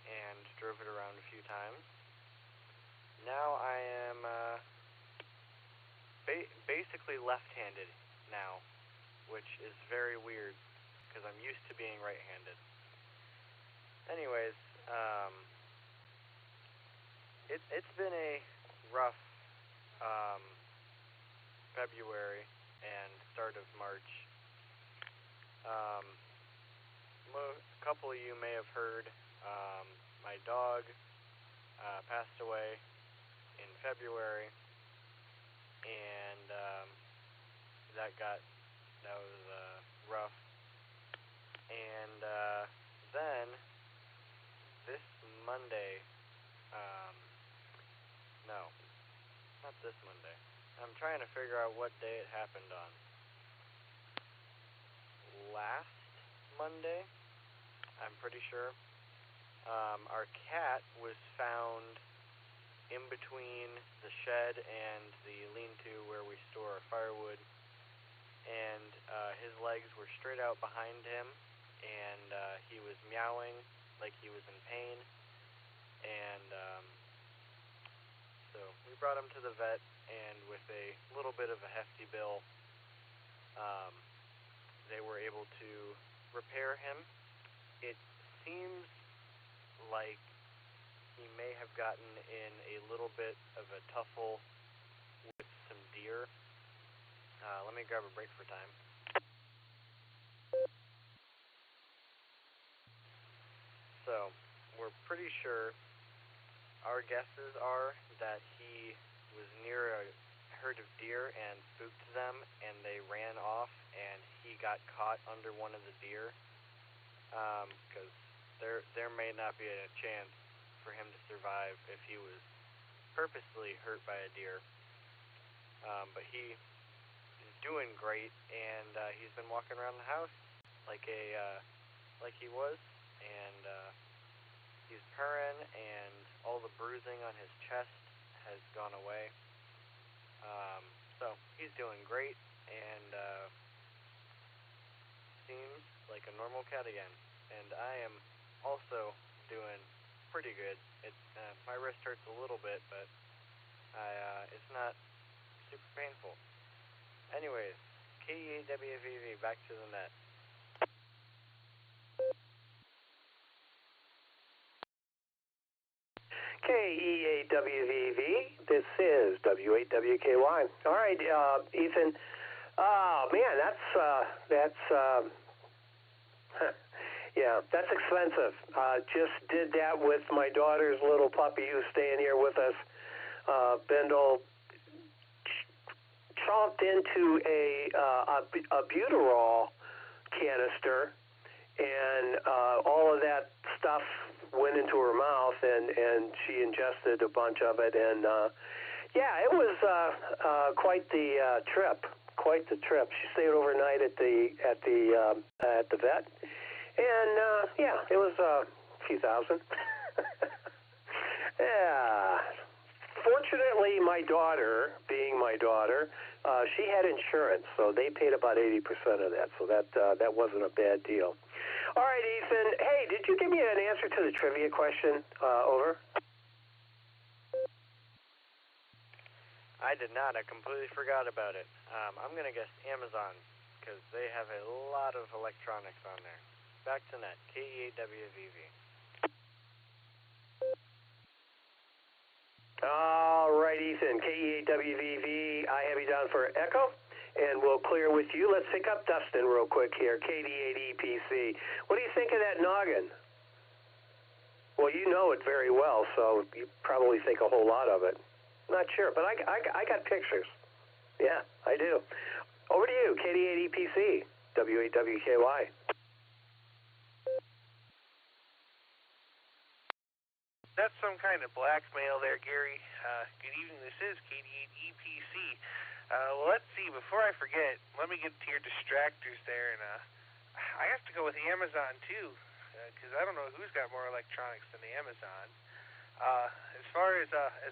and drove it around a few times. now I am basically left-handed now, which is very weird because I'm used to being right-handed. Anyways, it's been a rough February and start of March. A couple of you may have heard my dog passed away in February, and that was rough. And then this Monday, no, not this Monday. I'm trying to figure out what day it happened on. Last Monday, I'm pretty sure. Our cat was found in between the shed and the lean-to where we store our firewood, and his legs were straight out behind him, and he was meowing like he was in pain, and so we brought him to the vet, and with a little bit of a hefty bill, they were able to repair him. It seems like he may have gotten in a little bit of a tussle with some deer. Let me grab a break for time. So, we're pretty sure, our guesses are that he was near a herd of deer and spooked them, and they ran off, and he got caught under one of the deer, because there may not be a chance for him to survive if he was purposely hurt by a deer. But he is doing great, and he's been walking around the house like he was, and he's purring, and all the bruising on his chest has gone away. So he's doing great, and seems like a normal cat again. And I am also doing pretty good. My wrist hurts a little bit, but it's not super painful. Anyways, KEAWVV, back to the net. KEAWVV, this is W8WKY. All right, Ethan. Oh man, that's yeah, that's expensive. Just did that with my daughter's little puppy who's staying here with us. Bendel chomped into a butyrol canister, and all of that stuff went into her mouth, and she ingested a bunch of it, and yeah, it was quite the trip. Quite the trip. She stayed overnight at the vet, and yeah, it was a few thousand. Yeah. Fortunately, my daughter, being my daughter, she had insurance, so they paid about 80% of that, so that wasn't a bad deal. All right, Ethan. Hey, did you give me an answer to the trivia question? Over. I did not. I completely forgot about it. I'm going to guess Amazon, because they have a lot of electronics on there. Back to net. KEAWVV. All right, Ethan. KEAWVV. I have you down for Echo, and we'll clear with you. Let's pick up Dustin real quick here. KD8EPC. What do you think of that noggin? Well, you know it very well, so you probably think a whole lot of it. Not sure, but I got pictures. Yeah, I do. Over to you, KD8EPC, W8WKY. That's some kind of blackmail there, Gary. Good evening, this is KD8EPC. Well, let's see, before I forget, let me get to your distractors there, and I have to go with Amazon, too, because I don't know who's got more electronics than the Amazon. As far as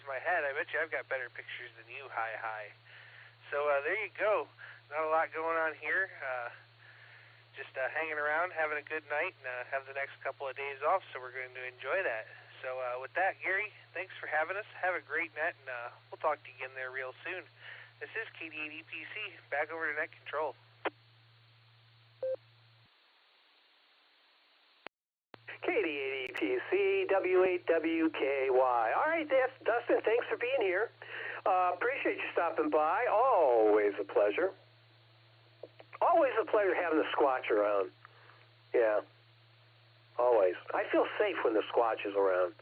my head, I bet you I've got better pictures than you, hi. So there you go. Not a lot going on here. Just hanging around, having a good night, and have the next couple of days off, so we're going to enjoy that. So with that, Gary, thanks for having us. Have a great net, and we'll talk to you again there real soon. This is KD8EPC. Back over to Net Control. KD8EPC, W8WKY. All right, Dustin, thanks for being here. Appreciate you stopping by. Always a pleasure. Always a pleasure having the Squatch around. Yeah, always. I feel safe when the Squatch is around.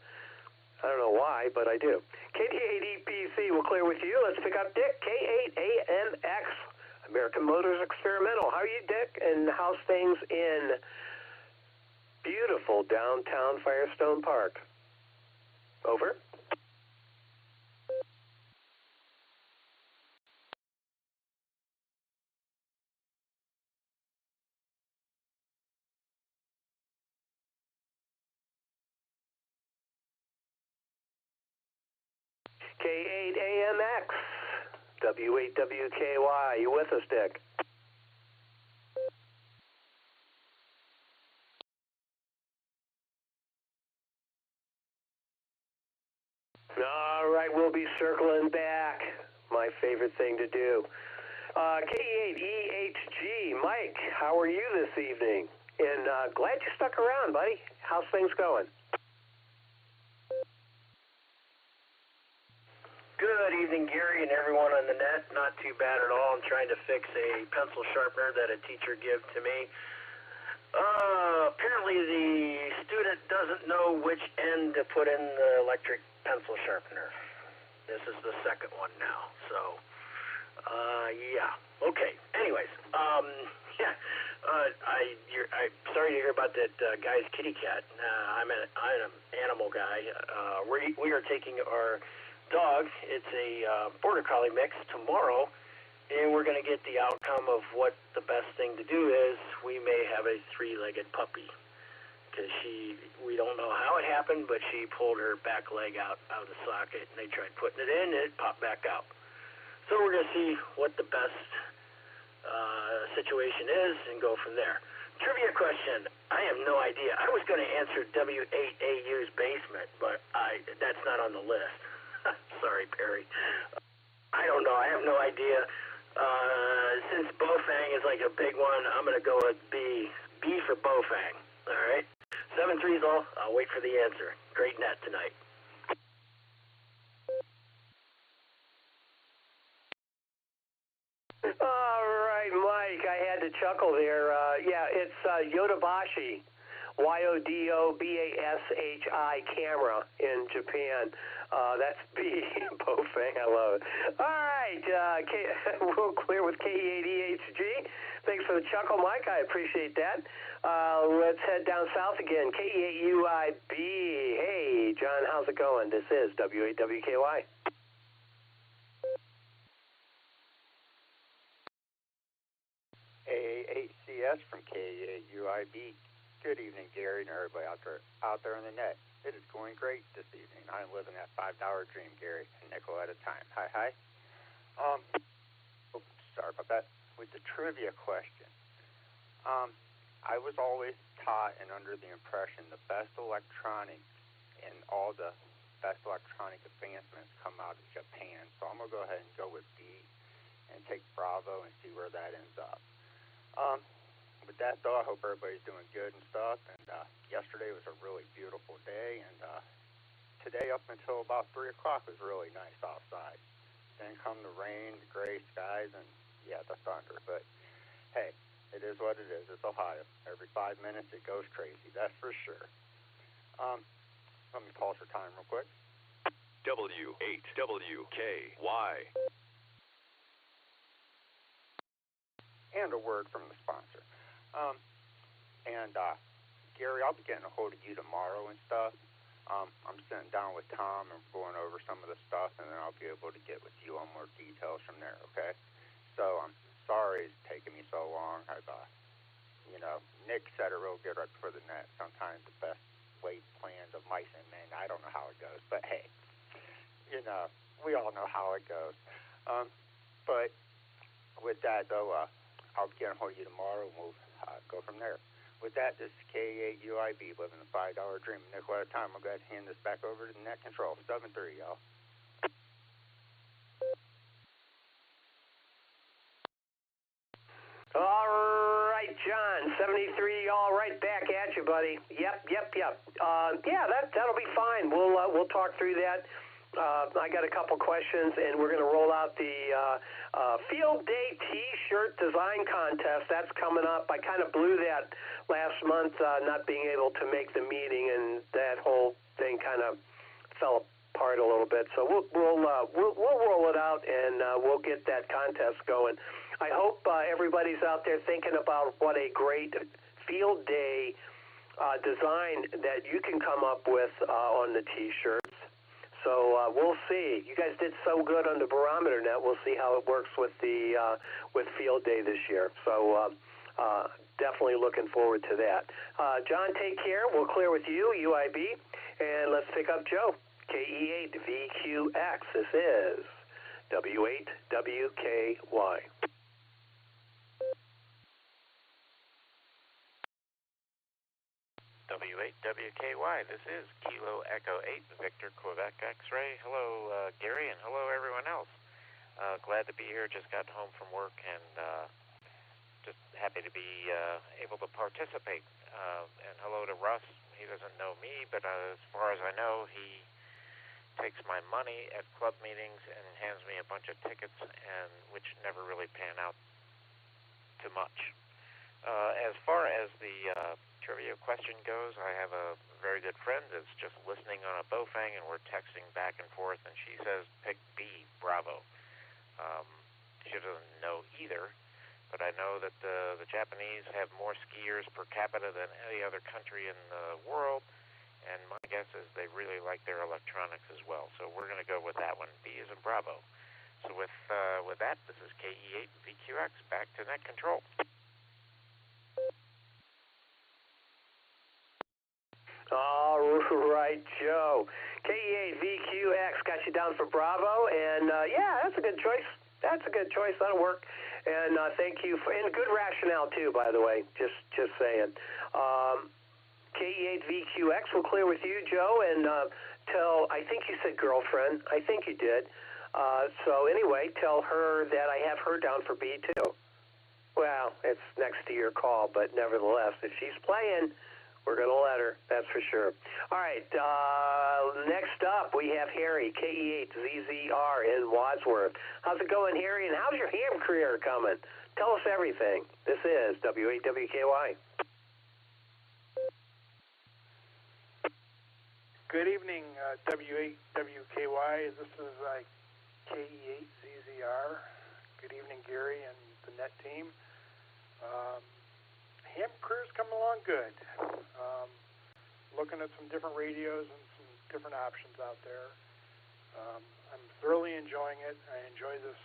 I don't know why, but I do. KD8EPC, we'll clear with you. Let's pick up Dick, K8AMX, American Motors Experimental. How are you, Dick? And how's things in beautiful downtown Firestone Park? Over. K8AMX, W8WKY. You with us, Dick? All right, we'll be circling back. My favorite thing to do. K8EHG, Mike, how are you this evening? And glad you stuck around, buddy. How's things going? Good evening, Gary, and everyone on the net. Not too bad at all. I'm trying to fix a pencil sharpener that a teacher gave to me. Apparently the student doesn't know which end to put in the electric pencil sharpener. This is the second one now, so, yeah. Okay, anyways, I'm sorry to hear about that guy's kitty cat. I'm an animal guy. We are taking our dog, it's a border collie mix, tomorrow, and we're going to get the outcome of what the best thing to do is. We may have a three-legged puppy, because we don't know how it happened, but she pulled her back leg out of the socket, and they tried putting it in, and it popped back out. So we're going to see what the best situation is and go from there. Trivia question. I have no idea. I was going to answer W8AU's basement, but that's not on the list. Sorry, Perry. I don't know. I have no idea. Since Bofang is like a big one, I'm going to go with B. B for Bofang. All right? 7-3's all. I'll wait for the answer. Great net tonight. All right, Mike, I had to chuckle there. Yeah, it's Yodobashi, Yodobashi camera in Japan. That's B, Bofang, I love it. All right, we'll clear with K8EHG. Thanks for the chuckle, Mike. I appreciate that. Let's head down south again. K8UIB. Hey, John, how's it going? This is W8WKY. AA8CS from K8UIB. Good evening, Gary, and everybody out there on the net. It is going great this evening. I'm living that $5 dream, Gary, a nickel at a time. Hi. Sorry about that. With the trivia question, I was always taught and under the impression the best electronics and all the best electronic advancements come out of Japan. So I'm going to go ahead and go with D and take Bravo and see where that ends up. With that, though, I hope everybody's doing good and stuff. And yesterday was a really beautiful day, and today up until about 3 o'clock was really nice outside. Then come the rain, the gray skies, and yeah, the thunder. But hey, it is what it is. It's Ohio. Every 5 minutes it goes crazy. That's for sure. Let me pause for time real quick. W8WKY. And a word from the sponsor. Gary, I'll be getting a hold of you tomorrow and stuff. I'm sitting down with Tom and going over some of the stuff, and then I'll be able to get with you on more details from there, okay? So I'm sorry it's taking me so long. Nick said it real good right before the net. Sometimes the best laid plans of mice and men. I don't know how it goes, but hey, we all know how it goes. But with that, though, I'll be getting a hold of you tomorrow, and we'll go from there. With that, this is K8UIB, living a $5 dream. Nickel at a time. I'll go ahead and hand this back over to the net control. 7-3, y'all. All right, John, 73, all right, back at you, buddy. Yep. Yeah, that'll be fine. We'll talk through that. I got a couple questions, and we're going to roll out the Field Day T-shirt design contest. That's coming up. I kind of blew that last month, not being able to make the meeting, and that whole thing kind of fell apart a little bit. So we'll roll it out, and we'll get that contest going. I hope everybody's out there thinking about what a great Field Day design that you can come up with on the T-shirts. So we'll see. You guys did so good on the barometer net. We'll see how it works with the with Field Day this year. So definitely looking forward to that. John, take care. We'll clear with you, UIB, and let's pick up Joe. KE8VQX. This is W8WKY. W8WKY, this is Kilo Echo 8, Victor Quebec X-Ray. Hello, Gary, and hello, everyone else. Glad to be here. Just got home from work and just happy to be able to participate. And hello to Russ. He doesn't know me, but as far as I know, he takes my money at club meetings and hands me a bunch of tickets, and which never really pan out too much. As far as the trivia question goes, I have a very good friend that's just listening on a Bofang, and we're texting back and forth, and she says, pick B, Bravo. She doesn't know either, but I know that the Japanese have more skiers per capita than any other country in the world, and my guess is they really like their electronics as well. So we're going to go with that one. B is in Bravo. So with that, this is KE8VQX, back to net control. All right, Joe. KE8VQX got you down for Bravo, and yeah, that's a good choice. That'll work. And thank you for, and good rationale too, by the way. Just saying. KE8VQX will clear with you, Joe, and tell. I think you said girlfriend. I think you did. So anyway, tell her that I have her down for B too. Well, it's next to your call, but nevertheless, if she's playing, we're going to let her, that's for sure. All right, next up, we have Harry, KE8ZZR in Wadsworth. How's it going, Harry, and how's your ham career coming? Tell us everything. This is W8WKY. Good evening, W8WKY. This is KE8ZZR. Good evening, Gary and the net team. Ham career's coming along good. Looking at some different radios and some different options out there. I'm thoroughly enjoying it. I enjoy this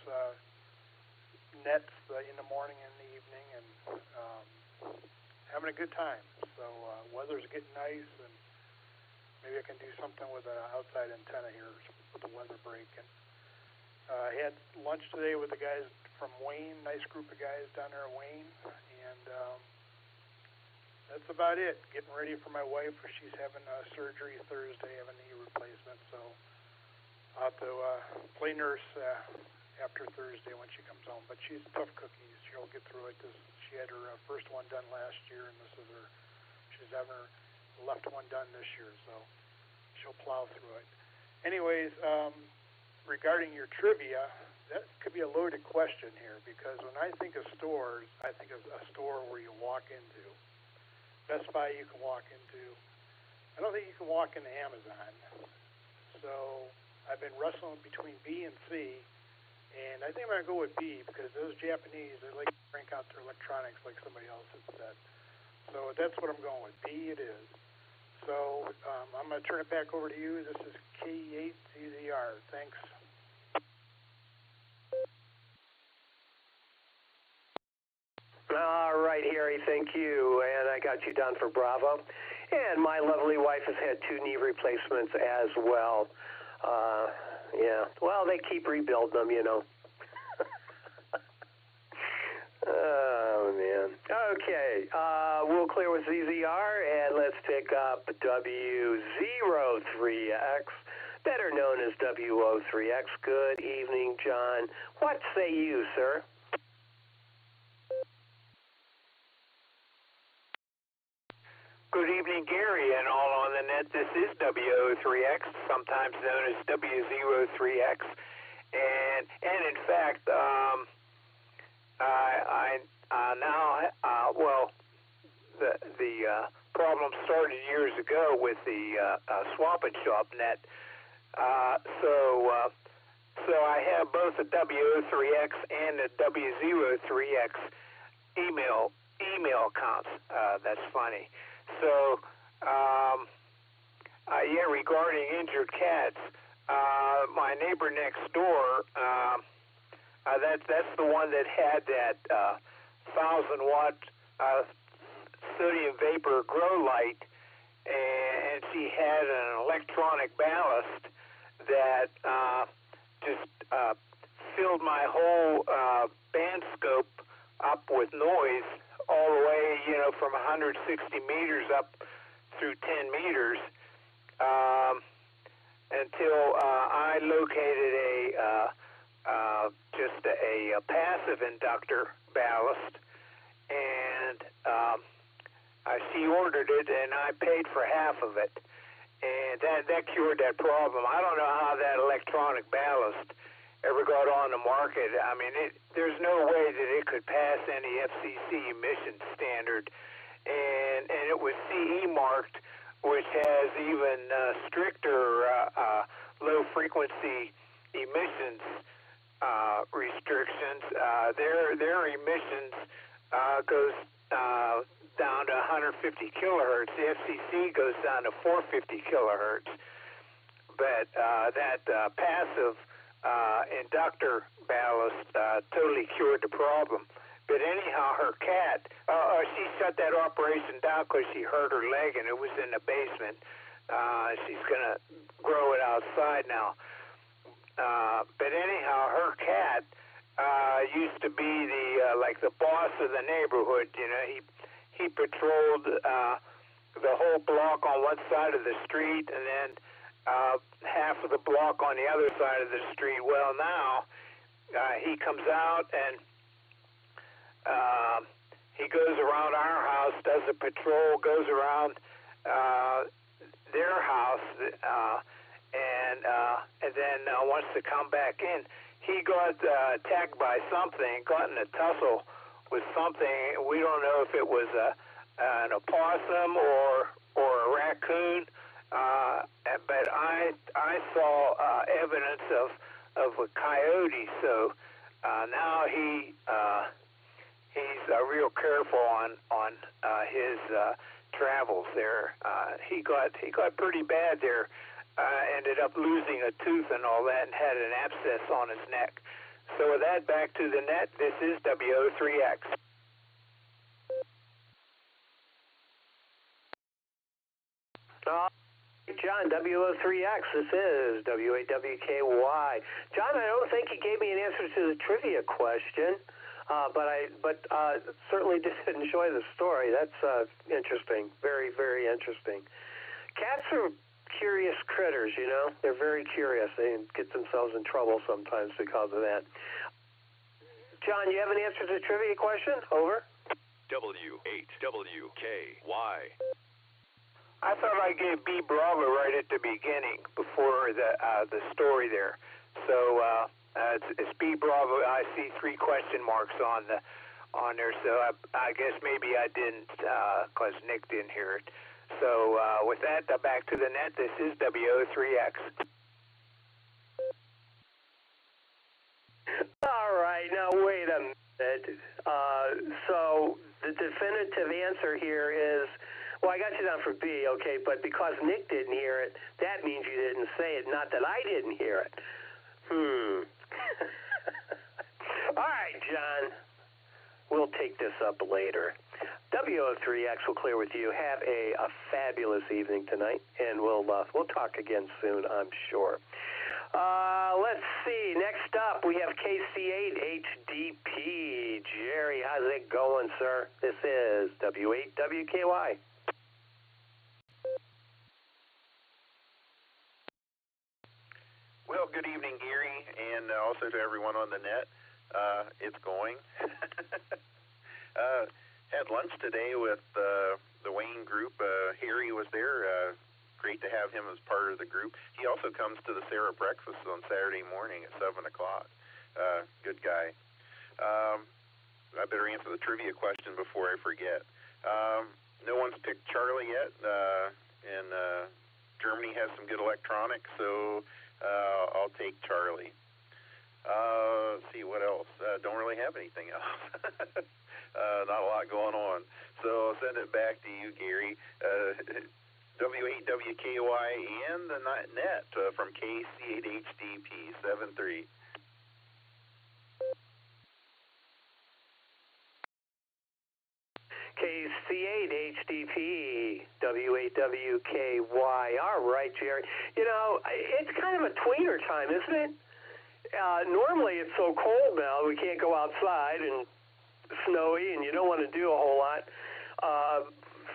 nets in the morning and the evening, and having a good time. So weather's getting nice, and maybe I can do something with an outside antenna here with the weather breaking. I had lunch today with the guys from Wayne, nice group of guys down there at Wayne, and that's about it. Getting ready for my wife. She's having surgery Thursday, having a knee replacement, so I'll have to play nurse after Thursday when she comes home. But she's tough cookies. She'll get through it. She had her first one done last year, and she's having her left one done this year, so she'll plow through it. Anyways, regarding your trivia, that could be a loaded question here, because when I think of stores, I think of a store where you walk into. Best Buy you can walk into. I don't think you can walk into Amazon. So I've been wrestling between B and C, and I think I'm going to go with B, because those Japanese, they like to crank out their electronics like somebody else had said. So that's what I'm going with. B it is. So I'm going to turn it back over to you. This is KE8ZZR. Thanks. All right, Harry, thank you. And I got you down for Bravo. And my lovely wife has had 2 knee replacements as well. Yeah, well, they keep rebuilding them, you know. Oh, man. Okay, we'll clear with ZZR, and let's pick up W03X, better known as W03X. Good evening, John. What say you, sir? Good evening, Gary, and all on the net. This is W03X, sometimes known as W03X, and in fact, the problem started years ago with the Swap and Shop net. So I have both the W03X and the W03X email accounts. That's funny. So, regarding injured cats, my neighbor next door, that's the one that had that 1,000-watt sodium vapor grow light, and she had an electronic ballast that just filled my whole band scope up with noise all the way, from 160 meters up through 10 meters, until I located just a passive inductor ballast, and she ordered it, and I paid for half of it, and that cured that problem. I don't know how that electronic ballast ever got on the market. I mean, there's no way that it could pass any FCC emission standard, and it was CE marked, which has even stricter low frequency emissions restrictions. Their emissions goes down to 150 kilohertz. The FCC goes down to 450 kilohertz. But that passive inductor ballast totally cured the problem. But anyhow, her cat, she shut that operation down because she hurt her leg, and it was in the basement. She's going to grow it outside now. But anyhow, her cat used to be the boss of the neighborhood. He patrolled the whole block on one side of the street, and then half of the block on the other side of the street. Well, now he comes out and he goes around our house, does a patrol, goes around their house, and then wants to come back in. He got attacked by something, got in a tussle with something. We don't know if it was an opossum or a raccoon. But I saw evidence of a coyote, so now he's real careful on his travels there. He got pretty bad there. Ended up losing a tooth and all that, and had an abscess on his neck. So with that, back to the net. This is W03X. John, W03X, this is W8WKY. John, I don't think you gave me an answer to the trivia question, but certainly did enjoy the story. That's interesting, very, very interesting. Cats are curious critters, They're very curious. They get themselves in trouble sometimes because of that. John, you have an answer to the trivia question? Over. W8WKY. I thought I gave B Bravo right at the beginning before the story there. So it's B Bravo. I see 3 question marks on there. So I guess maybe I didn't because Nick didn't hear it. So with that, back to the net. This is W03X. All right. Now wait a minute. So the definitive answer here is. Well, I got you down for B, okay, but because Nick didn't hear it, that means you didn't say it, not that I didn't hear it. All right, John. We'll take this up later. W03X will clear with you. Have a fabulous evening tonight, and we'll talk again soon, I'm sure. Let's see. Next up, we have KC8HDP. Jerry, how's it going, sir? This is W8WKY. Well, good evening, Gary, and also to everyone on the net. It's going. Had lunch today with the Wayne group. Harry was there. Great to have him as part of the group. He also comes to the Sarah breakfast on Saturday morning at 7 o'clock. Good guy. I better answer the trivia question before I forget. No one's picked Charlie yet, and Germany has some good electronics, so I'll take Charlie. Let's see, what else? Don't really have anything else. Not a lot going on. So I'll send it back to you, Gary. W8WKY and the net from KC8HDP 73. KC8HDP, W8WKY. All right, Jerry. You know, it's kind of a tweener time, isn't it? Normally it's so cold now we can't go outside and snowy, and you don't want to do a whole lot.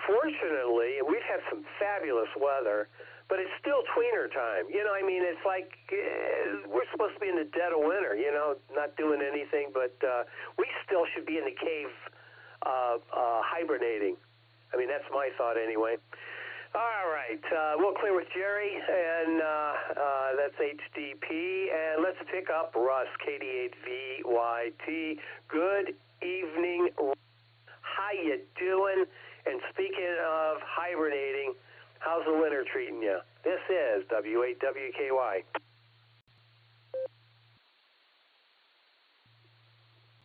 Fortunately, we've had some fabulous weather, but it's still tweener time. You know, I mean, it's like we're supposed to be in the dead of winter, you know, not doing anything, but we still should be in the cave hibernating. I mean, that's my thought anyway. All right, we'll clear with Jerry, and that's HDP, and let's pick up Russ, KD8VYT. Good evening, how you doing? And speaking of hibernating, how's the winter treating you? This is W8WKY.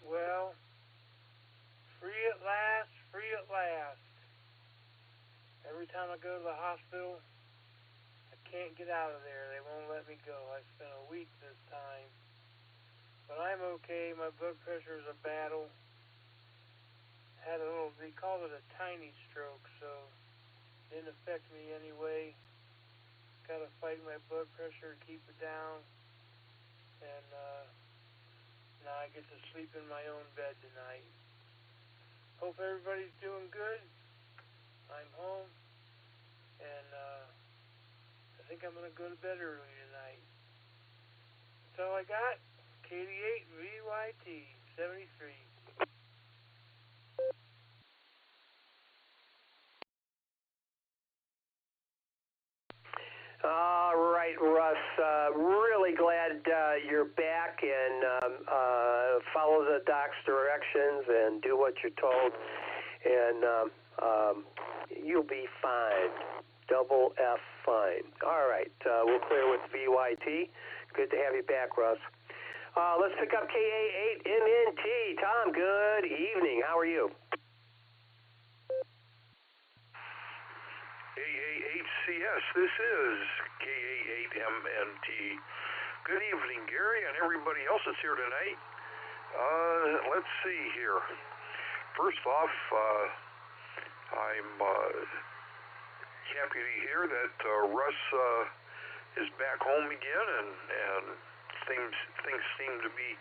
Well, free at last, free at last. Every time I go to the hospital, I can't get out of there. They won't let me go. I spent a week this time. But I'm okay. My blood pressure is a battle. Had a little, they called it a tiny stroke, so it didn't affect me anyway. Got to fight my blood pressure to keep it down. And now I get to sleep in my own bed tonight. Hope everybody's doing good. I'm home, and I think I'm going to go to bed early tonight. That's all I got. KD8VYT 73. All right, Russ. Really glad you're back, and follow the doc's directions and do what you're told, and you'll be fine. Double F fine. All right, we'll clear with VYT. Good to have you back, Russ. Let's pick up KA8MNT. Tom, good evening. How are you? KA8CS, this is KA8MNT. Good evening, Gary, and everybody else that's here tonight. Let's see here. First off, I'm happy to hear that Russ is back home again, and things seem to be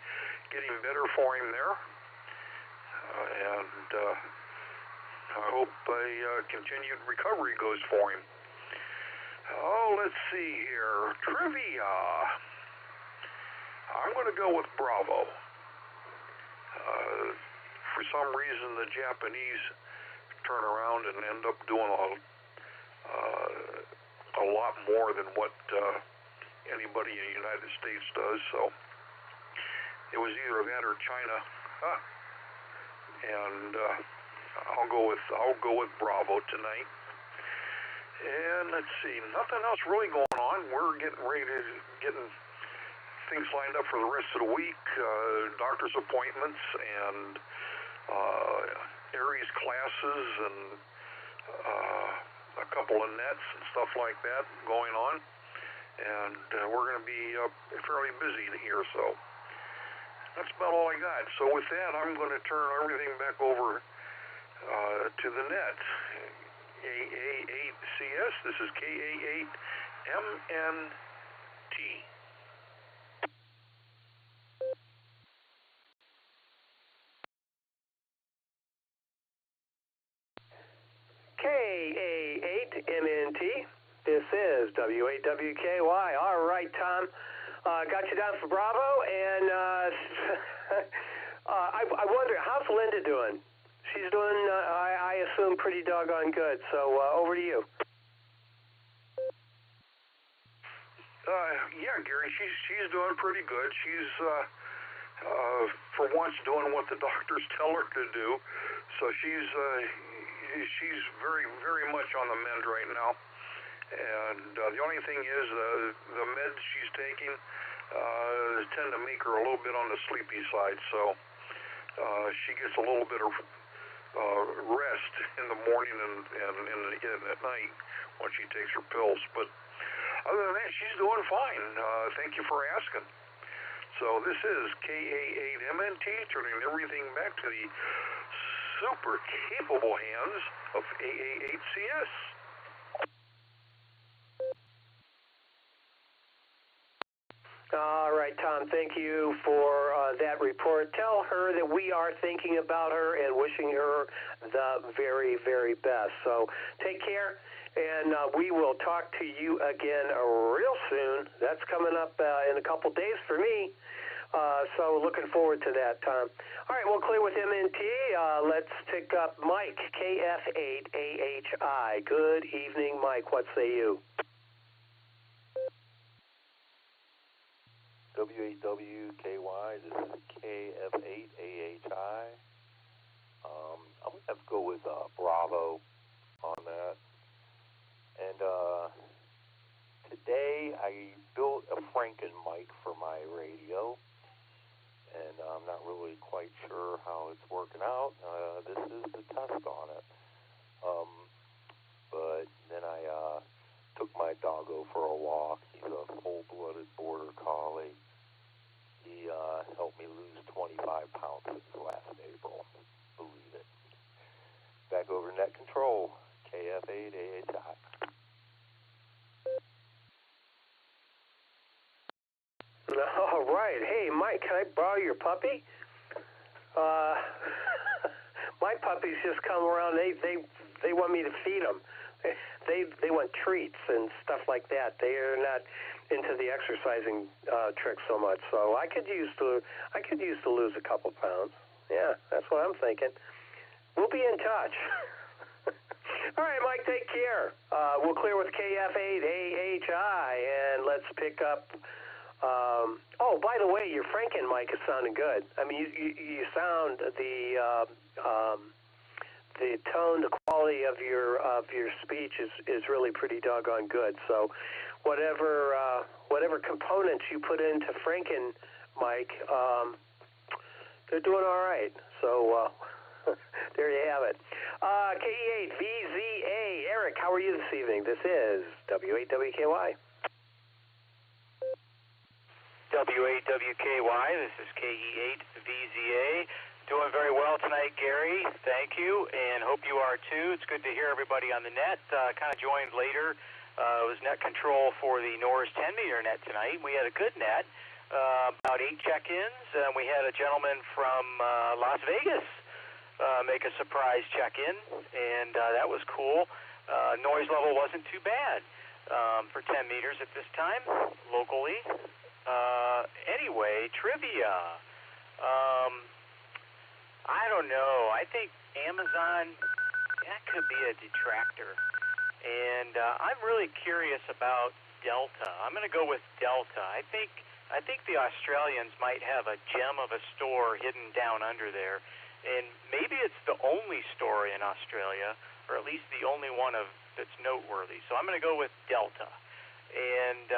getting better for him there. And I hope a continued recovery goes for him. Oh, let's see here. Trivia. I'm going to go with Bravo. For some reason, the Japanese turn around and end up doing a lot more than what anybody in the United States does. So it was either that or China. And I'll go with Bravo tonight. And let's see, nothing else really going on. We're getting things lined up for the rest of the week. Doctor's appointments and Aries classes and a couple of nets and stuff like that going on. And we're going to be fairly busy here, so that's about all I got. So with that, I'm going to turn everything back over to the net. AA8CS, this is KA8MNT. is W8WKY. All right, Tom. Got you down for Bravo, and I wonder, how's Linda doing? She's doing, I assume, pretty doggone good. So over to you. Yeah, Gary, she's doing pretty good. She's, for once, doing what the doctors tell her to do. So she's very, very much on the mend right now. And the only thing is the meds she's taking tend to make her a little bit on the sleepy side. So she gets a little bit of rest in the morning and at night when she takes her pills. But other than that, she's doing fine. Thank you for asking. So this is KA8MNT, turning everything back to the super capable hands of AA8CS. All right, Tom, thank you for that report. Tell her that we are thinking about her and wishing her the very, very best. So take care, and we will talk to you again real soon. That's coming up in a couple days for me. So looking forward to that, Tom. All right, we'll clear with MNT. Let's pick up Mike, KF8AHI. Good evening, Mike. What say you? W8WKY, this is KF8AHI. I'm going to have to go with Bravo on that. And today I built a Franken mic for my radio, and I'm not really quite sure how it's working out. This is the test on it. But then I took my doggo for a walk. He's a full-blooded border collie. He helped me lose 25 pounds since last April. Believe it. Back over net control. KF8AHI. All right. Hey, Mike, can I borrow your puppy? My puppies just come around. They want me to feed them. They want treats and stuff like that. They are not into the exercising tricks so much. So I could use to lose a couple pounds. Yeah, that's what I'm thinking. We'll be in touch. All right, Mike, take care. We'll clear with KF8AHI, and let's pick up. Oh, by the way, your Franken mic is sounding good. I mean, you sound the tone, the quality of your speech is really pretty doggone good. So, whatever components you put into Franken mic, they're doing all right. So there you have it. KE8VZA, Eric, how are you this evening? This is W8WKY. W8WKY, this is KE8VZA. Doing very well tonight, Gary. Thank you, and hope you are too. It's good to hear everybody on the net. Kind of joined later. It was net control for the Norris 10-meter net tonight. We had a good net, about 8 check-ins. We had a gentleman from Las Vegas make a surprise check-in, and that was cool. Noise level wasn't too bad for 10 meters at this time, locally. Anyway, trivia. I don't know. I think Amazon, that could be a detractor. And I'm really curious about Delta. I'm going to go with Delta. I think the Australians might have a gem of a store hidden down under there. And maybe it's the only store in Australia, or at least the only one that's noteworthy. So I'm going to go with Delta. And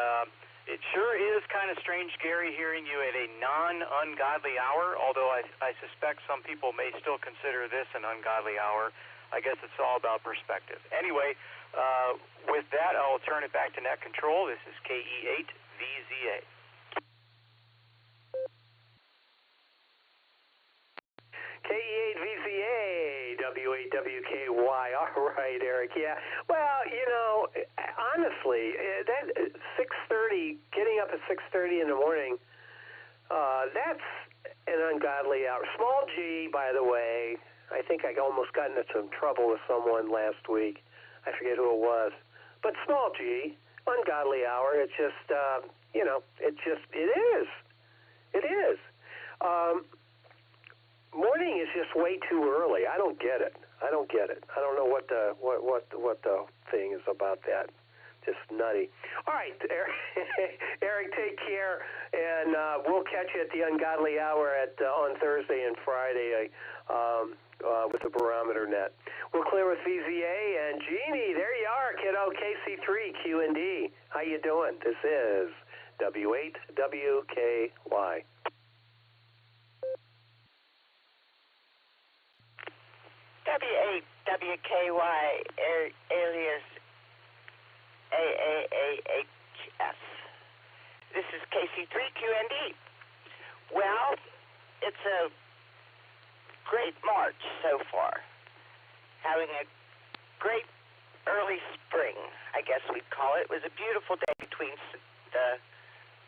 it sure is kind of strange, Gary, hearing you at a non-ungodly hour, although I suspect some people may still consider this an ungodly hour. I guess it's all about perspective. Anyway, with that, I'll turn it back to net control. This is KE8VZA. KE8VZA, W8WKY. All right, Eric. Yeah. Well, honestly, that 6:30, getting up at 6:30 in the morning, that's an ungodly hour. Small G, by the way. I think I almost got into some trouble with someone last week. I forget who it was. But small G, ungodly hour. It's just, it is. Morning is just way too early. I don't get it. I don't know what the thing is about that. Just nutty. All right, Eric, take care, and we'll catch you at the ungodly hour on Thursday and Friday with the barometer net. We're clear with VZA and Jeannie. There you are, kiddo. KC3 Q&D. How you doing? This is W8WKY. W8WKY alias AAAHS. This is KC3QND. Well, it's a great March so far. Having a great early spring, I guess we'd call it. It was a beautiful day between the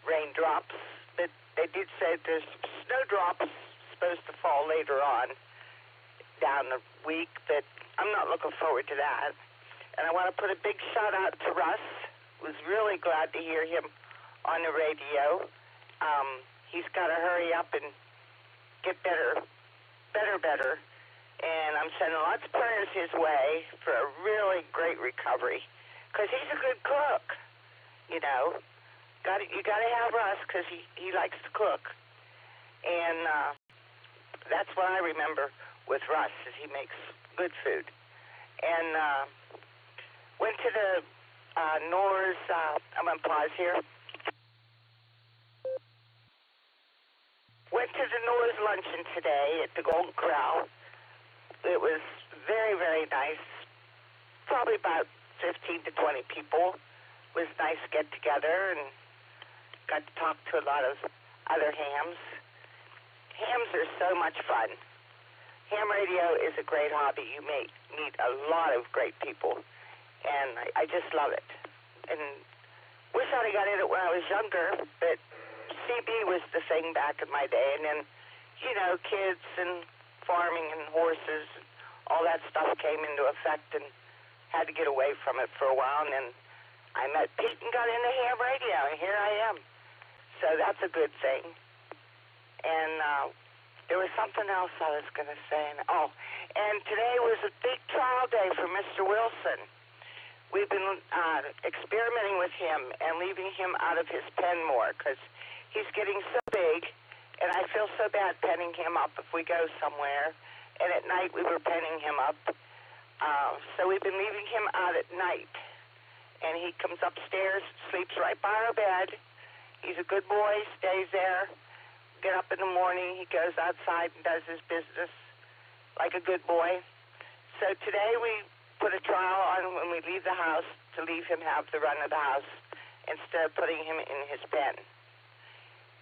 raindrops, but they did say there's snowdrops supposed to fall later on down the week, but I'm not looking forward to that. And I want to put a big shout out to Russ. Was really glad to hear him on the radio. He's got to hurry up and get better. And I'm sending lots of prayers his way for a really great recovery, because he's a good cook. You know, you got to have Russ because he likes to cook, and that's what I remember with Russ, is he makes good food. And went to the Nor's, I'm going to pause here. Went to the Nor's luncheon today at the Golden Corral. It was very, very nice. Probably about 15 to 20 people. It was nice to get together and got to talk to a lot of other hams. Hams are so much fun. Ham radio is a great hobby. You meet a lot of great people, and I just love it. And wish I'd have got in it when I was younger, but CB was the thing back in my day. And then, you know, kids and farming and horses, all that stuff came into effect, and had to get away from it for a while. And then I met Pete and got into ham radio, and here I am. So that's a good thing. And there was something else I was going to say. And today was a big trial day for Mr. Wilson. We've been experimenting with him and leaving him out of his pen more, because he's getting so big, and I feel so bad penning him up if we go somewhere. And at night we were penning him up. So we've been leaving him out at night. And he comes upstairs, sleeps right by our bed. He's a good boy, stays there. Get up in the morning, he goes outside and does his business like a good boy. So today we put a trial on when we leave the house to leave him have the run of the house instead of putting him in his pen.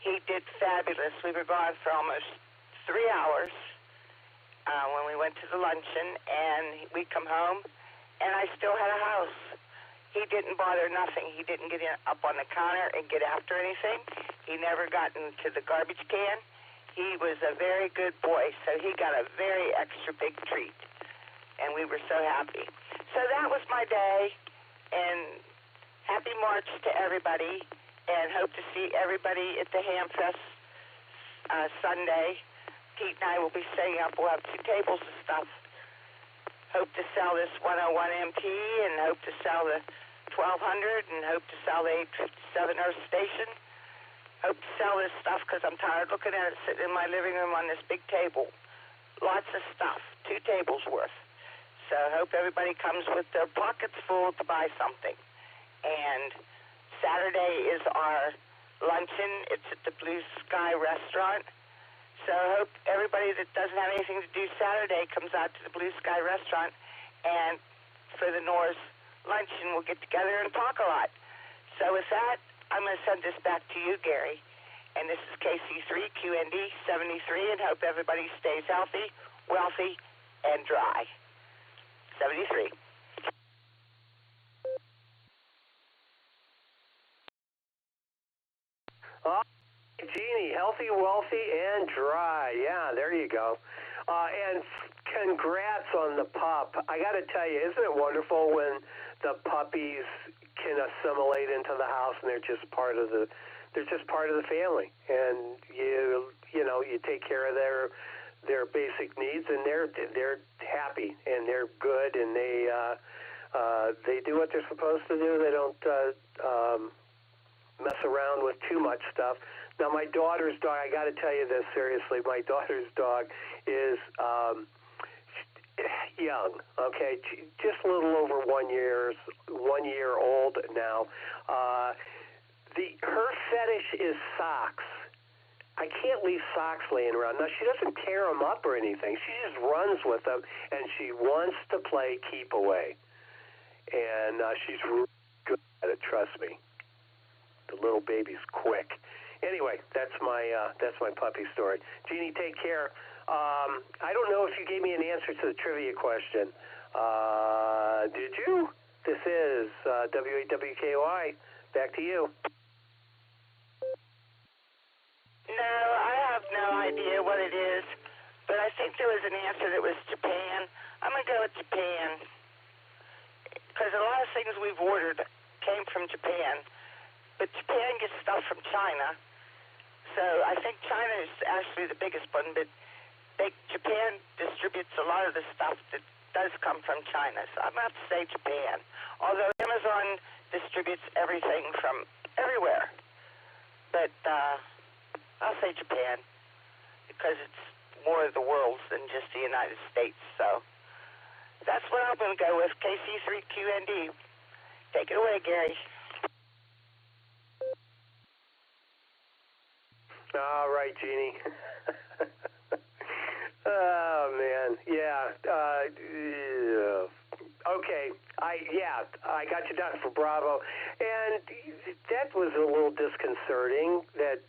He did fabulous. We were gone for almost 3 hours when we went to the luncheon, and we come home, and I still had a house. He didn't bother nothing. He didn't get up on the counter and get after anything. He never got into the garbage can. He was a very good boy, so he got a very extra big treat, and we were so happy. So that was my day, and happy March to everybody, and hope to see everybody at the Ham Fest Sunday. Pete and I will be setting up. We'll have 2 tables of stuff. Hope to sell this 101 MT, and hope to sell the 1200, and hope to sell the 857 Earth Station. Hope to sell this stuff because I'm tired looking at it sitting in my living room on this big table. Lots of stuff, 2 tables worth. So hope everybody comes with their pockets full to buy something. And Saturday is our luncheon. It's at the Blue Sky Restaurant. So I hope everybody that doesn't have anything to do Saturday comes out to the Blue Sky Restaurant, and for the Nor's luncheon, we'll get together and talk a lot. So with that, I'm going to send this back to you, Gary. And this is KC3 QND 73, and hope everybody stays healthy, wealthy, and dry. 73. Jeannie, healthy, wealthy, and dry. Yeah, there you go. And congrats on the pup. I got to tell you, isn't it wonderful when the puppies can assimilate into the house, and they're just part of the family. And you take care of their basic needs, and they're happy and they're good, and they do what they're supposed to do. They don't mess around with too much stuff. Now, my daughter's dog, I got to tell you this seriously. My daughter's dog is young, okay, just a little over 1 year old now. Her fetish is socks. I can't leave socks laying around. Now, she doesn't tear them up or anything. She just runs with them, and she wants to play keep away. And she's really good at it, trust me. The little baby's quick. Anyway, that's my puppy story. Jeannie, take care. I don't know if you gave me an answer to the trivia question. Did you? This is WAWKY. Back to you. No, I have no idea what it is, but I think there was an answer that was Japan. I'm going to go with Japan, because a lot of things we've ordered came from Japan, but Japan gets stuff from China, so I think China is actually the biggest one, but Japan distributes a lot of the stuff that does come from China, so I'm going to have to say Japan, although Amazon distributes everything from everywhere, but I'll say Japan, because it's more of the world than just the United States. So that's what I'm going to go with, KC3QND. Take it away, Gary. All right, Jeannie. Oh, man. Yeah. Okay. I got you down for Bravo. And that was a little disconcerting that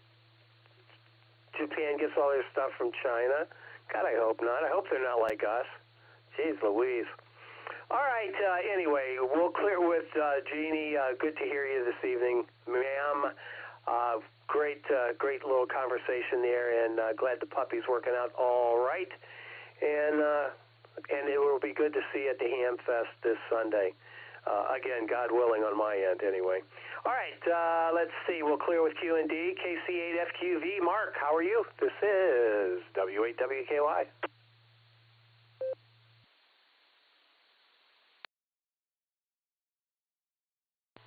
Japan gets all their stuff from China. God, I hope not. I hope they're not like us. Jeez Louise. All right. Anyway, we'll clear with Jeannie. Good to hear you this evening, ma'am. Great little conversation there, and glad the puppy's working out all right. And it will be good to see you at the Ham Fest this Sunday. Again, God willing on my end, anyway. All right, let's see. We'll clear with Q&D. KC8FQV. Mark, how are you? This is W8WKY.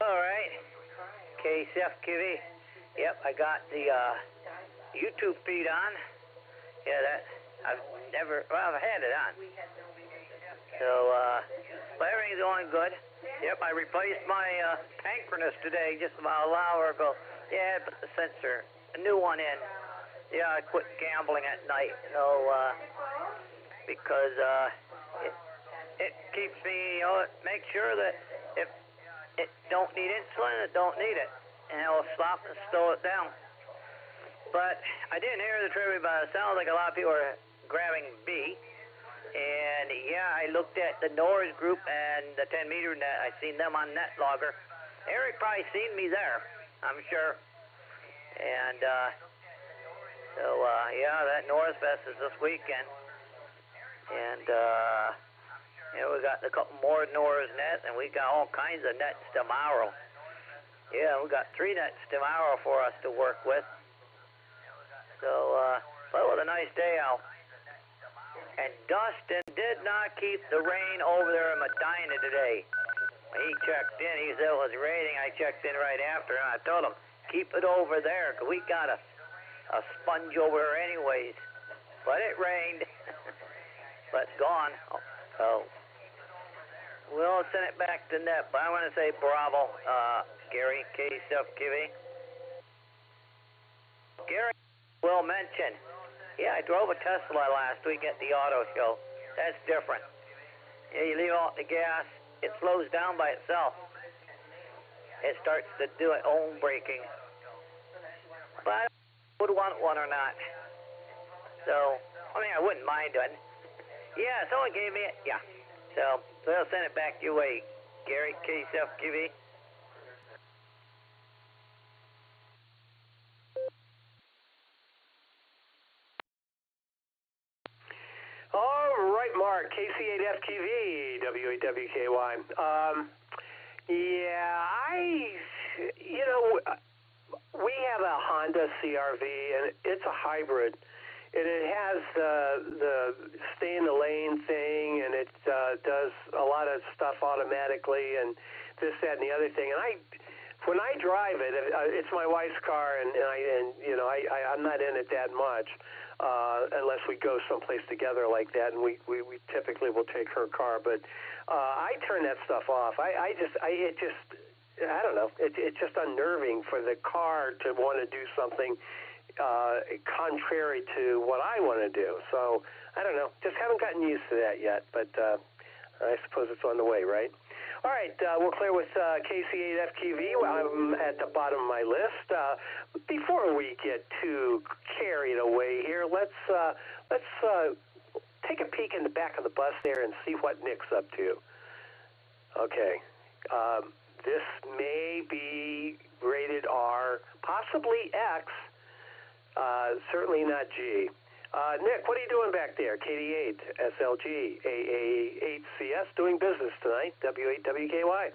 All right, KC8FQV. Yep, I got the YouTube feed on. Yeah, I've had it on. So, but everything's going good. Yep, I replaced my Synchronous today just about an hour ago. Yeah, but the sensor, a new one in. Yeah, I quit gambling at night, because it keeps me, it makes sure that if it don't need insulin, it don't need it. And it'll stop and slow it down. But I didn't hear the trivia, but it sounds like a lot of people are grabbing B. And yeah, I looked at the NORS group and the 10-meter net. I seen them on NetLogger. Eric probably seen me there, I'm sure. And yeah, that NORS Fest is this weekend. And we got a couple more NORS nets, and we got all kinds of nets tomorrow. Yeah, we got 3 nets tomorrow for us to work with. So, but with a nice day out. And Dustin did not keep the rain over there in Medina today. When he checked in, he said it was raining. I checked in right after, and I told him, keep it over there, because we got a sponge over there anyways. But it rained. But it's gone. So, we'll send it back to net. But I want to say bravo, Gary, KC8FQV. Gary will mention, yeah, I drove a Tesla last week at the auto show. That's different. Yeah, you leave out the gas, it slows down by itself. It starts to do its own braking. But I would want one or not. So, I mean, I wouldn't mind doing it. Yeah, someone gave me it. Yeah. So, they'll send it back your way, Gary, KC8FQV. All right, Mark, KC8FQV, WAWKY. Yeah, we have a Honda CRV, and it's a hybrid, and it has the stay in the lane thing, and it does a lot of stuff automatically, and this, that, and the other thing. And when I drive it, it's my wife's car, and I'm not in it that much unless we go someplace together like that, and we typically will take her car. But I turn that stuff off. I don't know. It's just unnerving for the car to want to do something contrary to what I want to do. So I don't know. Just haven't gotten used to that yet. But I suppose it's on the way, right? All right, we'll clear with KC8FQV. I'm at the bottom of my list. Before we get too carried away here, let's take a peek in the back of the bus there and see what Nick's up to. Okay, this may be rated R, possibly X, certainly not G. Nick, what are you doing back there? KD8, SLG, AA8CS, doing business tonight, W8WKY.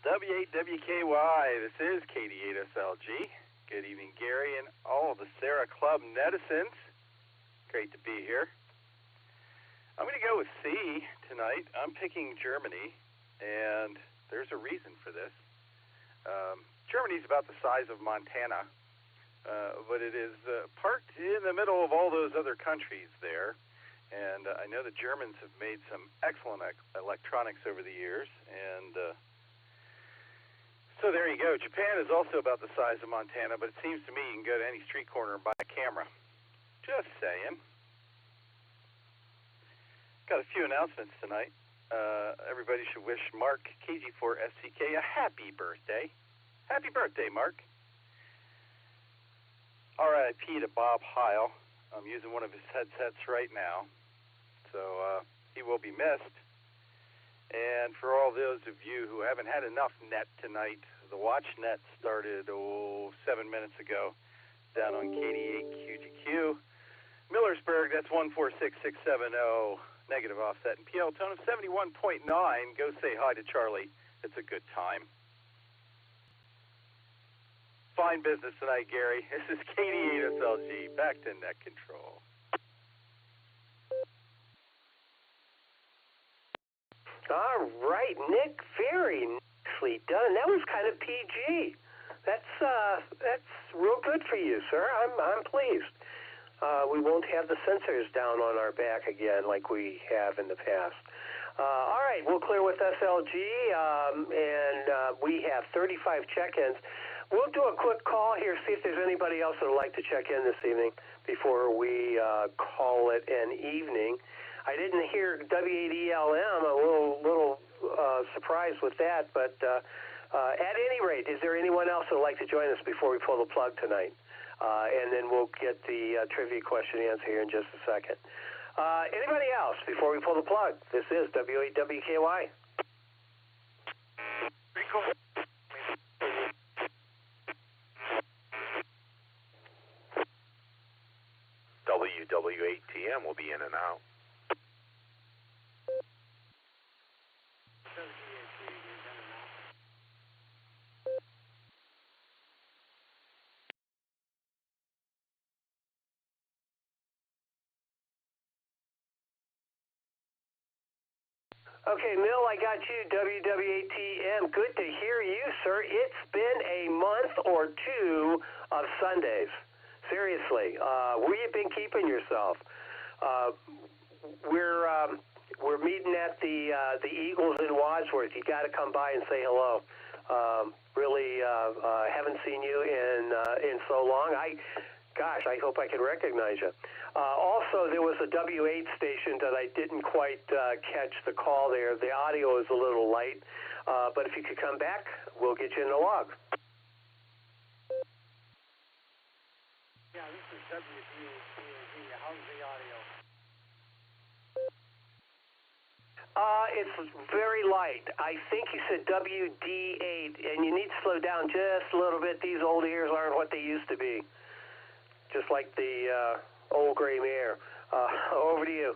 W8WKY, this is KD8SLG. Good evening, Gary, and all of the Sarah Club netizens. Great to be here. I'm going to go with C tonight. I'm picking Germany, and there's a reason for this. Germany's about the size of Montana, but it is parked in the middle of all those other countries there. And I know the Germans have made some excellent electronics over the years. And so there you go. Japan is also about the size of Montana, but it seems to me you can go to any street corner and buy a camera. Just saying. Got a few announcements tonight. Everybody should wish Mark KG4SCK a happy birthday. Happy birthday, Mark. RIP to Bob Heil. I'm using one of his headsets right now, so he will be missed. And for all those of you who haven't had enough net tonight, the watch net started 7 minutes ago down on KD8QGQ. Millersburg, that's 146670, negative offset, and PL tone of 71.9. Go say hi to Charlie. It's a good time. Fine business tonight, Gary. This is KD8SLG. Back to net control. All right, Nick, very nicely done. That was kind of PG. That's real good for you, sir. I'm pleased. We won't have the sensors down on our back again like we have in the past. All right, we'll clear with SLG, and we have 35 check-ins. We'll do a quick call here, see if there's anybody else that would like to check in this evening before we call it an evening. I didn't hear W8ELM, a little surprised with that, but at any rate, is there anyone else that would like to join us before we pull the plug tonight? And then we'll get the trivia question answer here in just a second. Anybody else before we pull the plug? This is W8WKY. WW8TM will be in and out. Okay, Mill, I got you, WW8TM. Good to hear you, sir. It's been a month or two of Sundays. Seriously, where you been keeping yourself? We're meeting at the Eagles in Wadsworth. You got to come by and say hello. Really haven't seen you in so long. I hope I can recognize you. Also, there was a W8 station that I didn't quite catch the call there. The audio is a little light, but if you could come back, we'll get you in the log. Yeah, this is WD. How's the audio? It's very light. I think you said WD8, and you need to slow down just a little bit. These old ears aren't what they used to be. Just like the old gray mare. Over to you.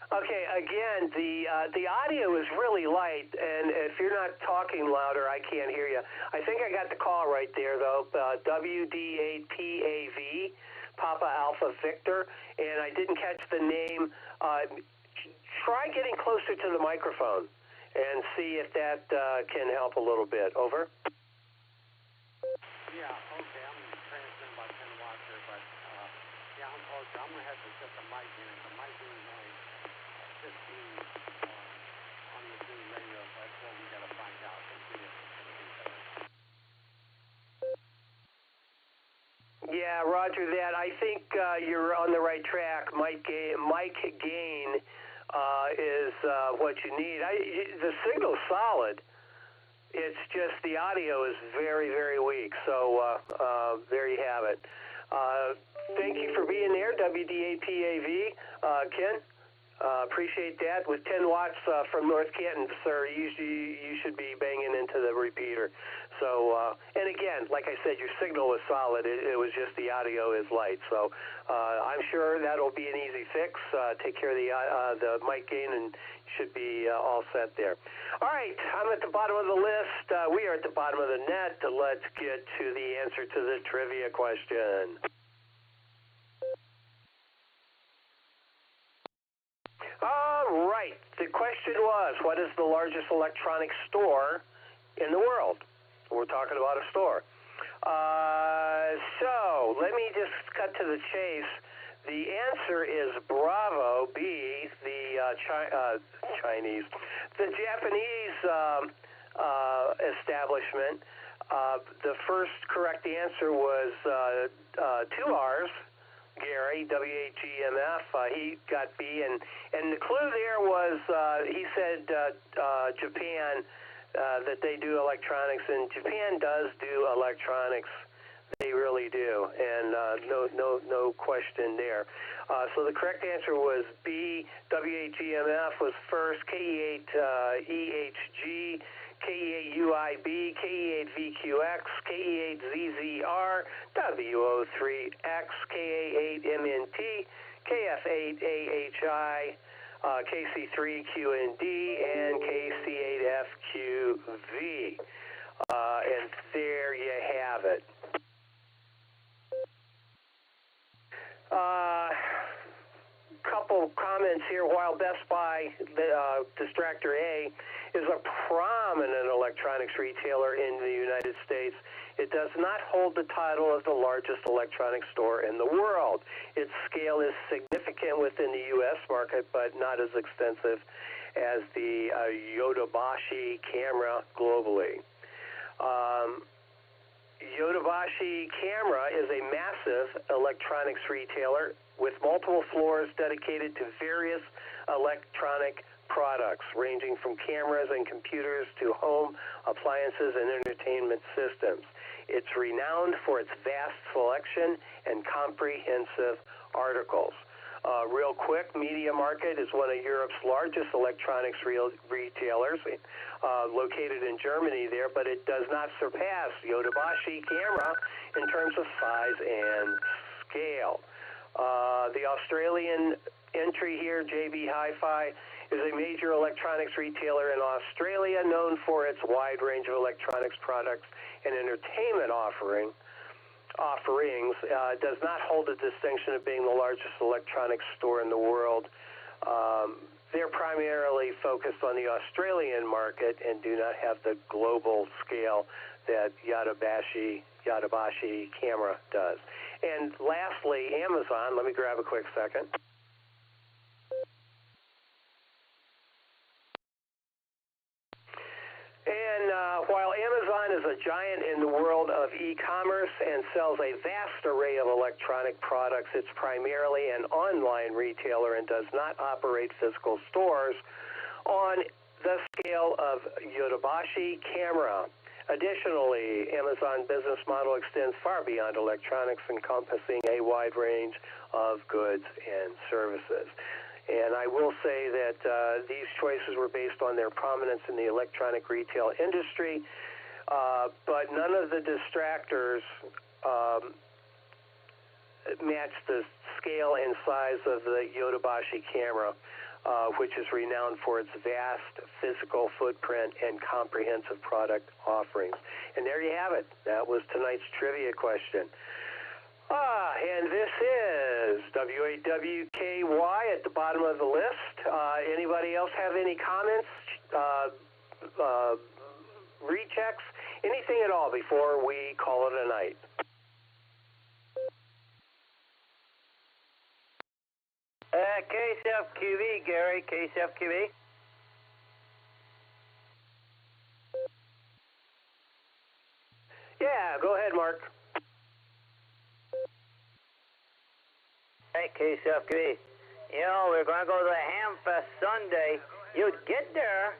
Okay, again, the audio is really light, and if you're not talking louder, I can't hear you. I think I got the call right there, though. WD8PAV, Papa Alpha Victor, and I didn't catch the name. Try getting closer to the microphone and see if that can help a little bit. Over. Yeah, okay, I'm transmitting about 10 watts here, but yeah, I'm close. I'm going to have to set the mic in. The mic in is only 15 on the Zoom radio, so that's what we got to find out and see if it's going to be better. Yeah, roger that. I think you're on the right track. Mic gain is what you need. The signal's solid. It's just the audio is very, very weak. So there you have it. Thank you for being there, WD8PAV, Ken. Appreciate that. With 10 watts from North Canton, sir, you should be banging into the repeater. So, and again, like I said, your signal was solid. It was just the audio is light. So I'm sure that'll be an easy fix. Take care of the mic gain and should be all set there. All right, I'm at the bottom of the list. We are at the bottom of the net. Let's get to the answer to the trivia question. All right, the question was, what is the largest electronics store in the world? We're talking about a store. So let me just cut to the chase. The answer is Bravo, B, the Chinese. The Japanese establishment. The first correct answer was 2 R's. Gary, WHEMF, he got B, and the clue there was he said Japan, that they do electronics, and Japan does do electronics. They really do, and no question there. So the correct answer was B. WHEMF was first. KE8EHG. KE8UIB, KE8VQX, KE8ZZR, WO3X, KA8MNT, KF8AHI, KC3QND, and KC8FQV. And there you have it. Couple comments here. While Best Buy, Distractor A, is a prominent electronics retailer in the United States, it does not hold the title of the largest electronics store in the world. Its scale is significant within the U.S. market, but not as extensive as the Yodobashi camera globally. Yodobashi Camera is a massive electronics retailer with multiple floors dedicated to various electronic products, ranging from cameras and computers to home appliances and entertainment systems. It's renowned for its vast selection and comprehensive articles. Real quick, Media Market is one of Europe's largest electronics retailers, located in Germany there, but it does not surpass Yodobashi Camera in terms of size and scale. The Australian entry here, JB Hi-Fi, is a major electronics retailer in Australia, known for its wide range of electronics products and entertainment offerings. Does not hold the distinction of being the largest electronics store in the world. They're primarily focused on the Australian market and do not have the global scale that Yodobashi Camera does. And lastly, Amazon. Let me grab a quick second. And while Amazon is a giant in the world of e-commerce and sells a vast array of electronic products, it's primarily an online retailer and does not operate physical stores on the scale of Yodobashi Camera. Additionally, Amazon business model extends far beyond electronics, encompassing a wide range of goods and services. And I will say that these choices were based on their prominence in the electronic retail industry, but none of the distractors match the scale and size of the Yodobashi camera, which is renowned for its vast physical footprint and comprehensive product offerings. And there you have it. That was tonight's trivia question. And this is WAWKY at the bottom of the list. Anybody else have any comments, rechecks, anything at all before we call it a night? KCFQB, Gary, KCFQB. Yeah, go ahead, Mark. Hey, KCFQB. You know, we're going to go to the Hamfest Sunday. You'd get there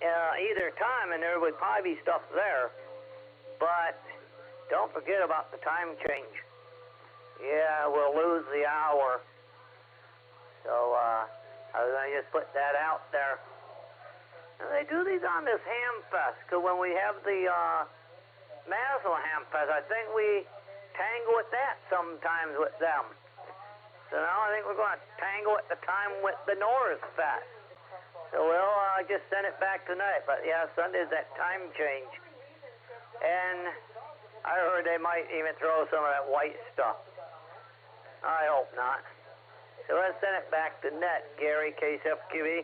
either time, and there would probably be stuff there. But don't forget about the time change. Yeah, we'll lose the hour. So I was going to just put that out there. And they do these on this Hamfest, because when we have the Mosley Hamfest, I think we tangle with that sometimes with them. So now I think we're going to tangle at the time with the Norris Fest. So we'll just send it back tonight. But yeah, Sunday's that time change. And I heard they might even throw some of that white stuff. I hope not. So let's send it back to net, Gary, KCFQB.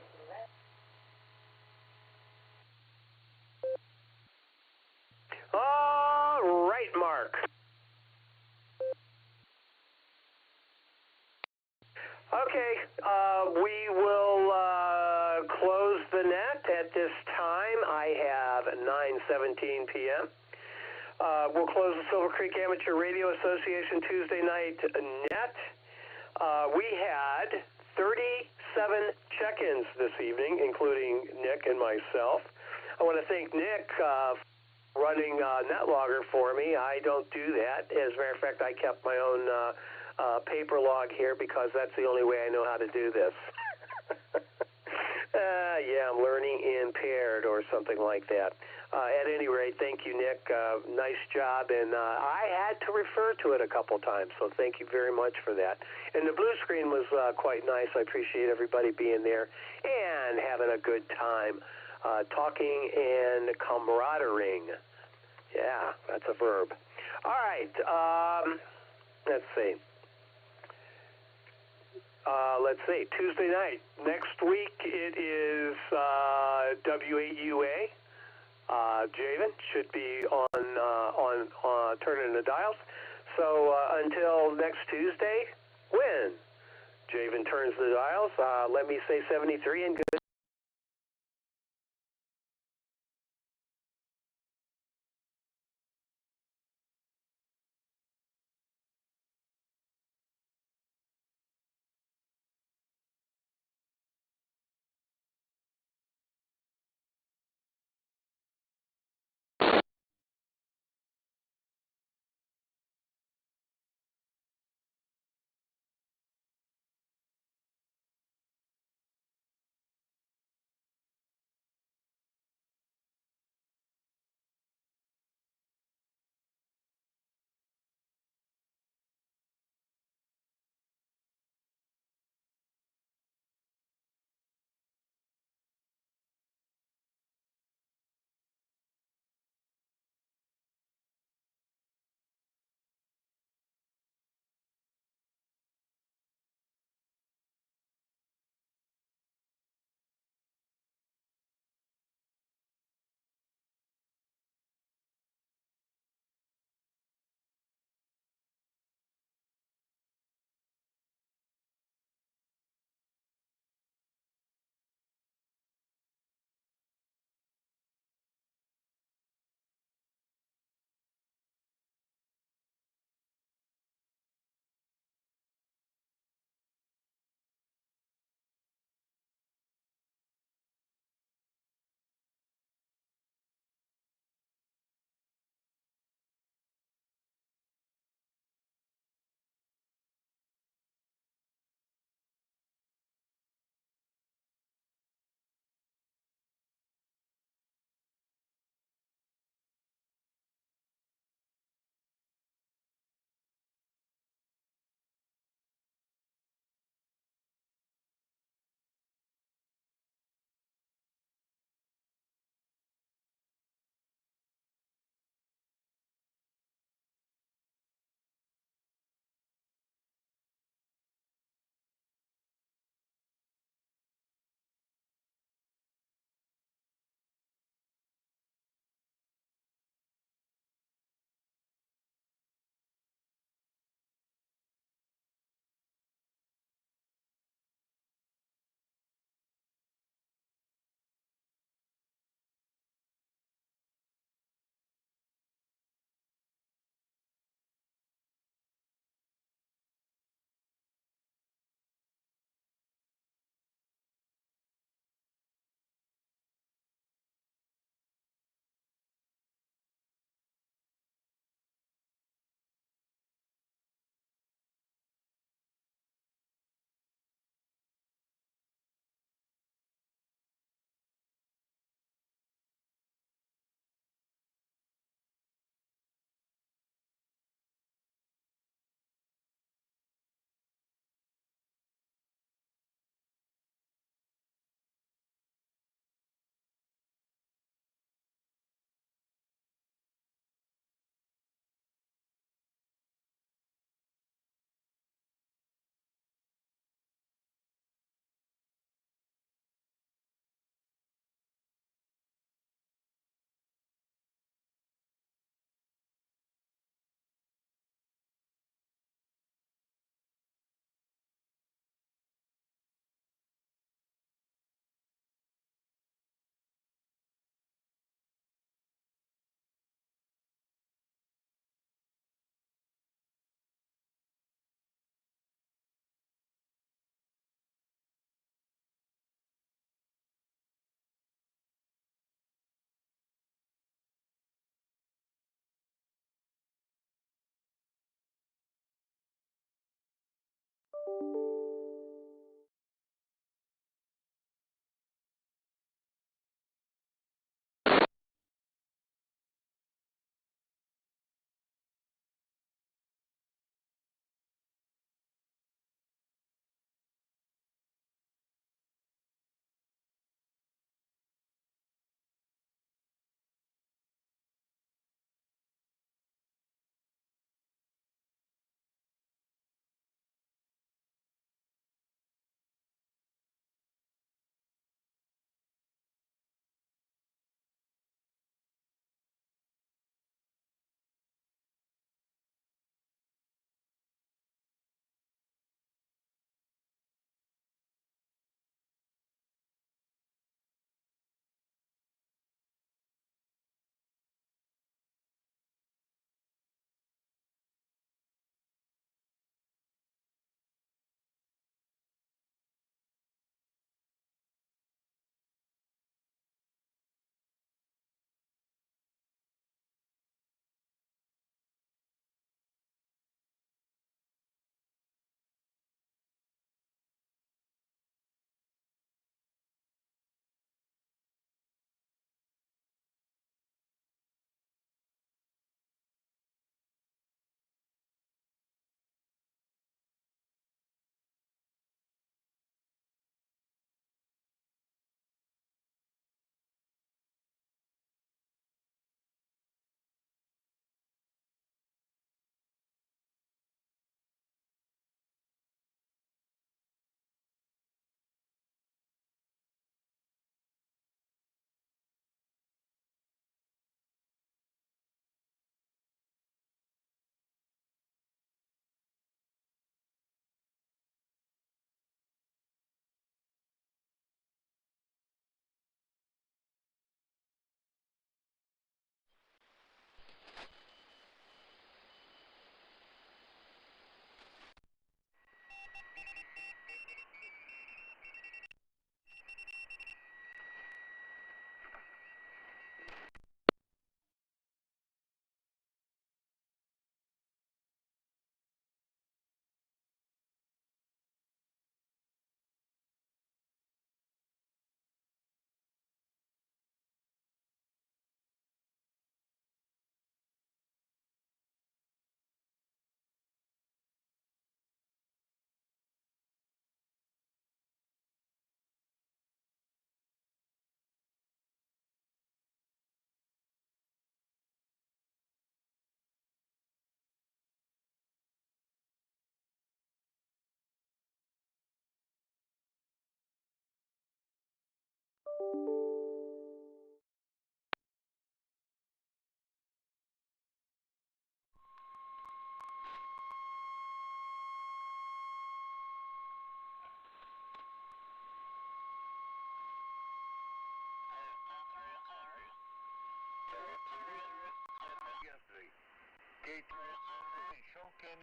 All right, Mark. Okay, we will close the net at this time. I have 9:17 p.m. We'll close the Silvercreek Amateur Radio Association Tuesday night net. We had 37 check-ins this evening, including Nick and myself. I want to thank Nick for running NetLogger for me. I don't do that. As a matter of fact, I kept my own paper log here because that's the only way I know how to do this. Yeah, I'm learning impaired or something like that. At any rate, thank you, Nick. Nice job, and I had to refer to it a couple times, so thank you very much for that. And the blue screen was quite nice. I appreciate everybody being there and having a good time, talking and camaraderie. Yeah, that's a verb. All right, let's see. Tuesday night. Next week it is WAUA. Javen should be on turning the dials. So until next Tuesday, when Javen turns the dials, let me say 73 and good.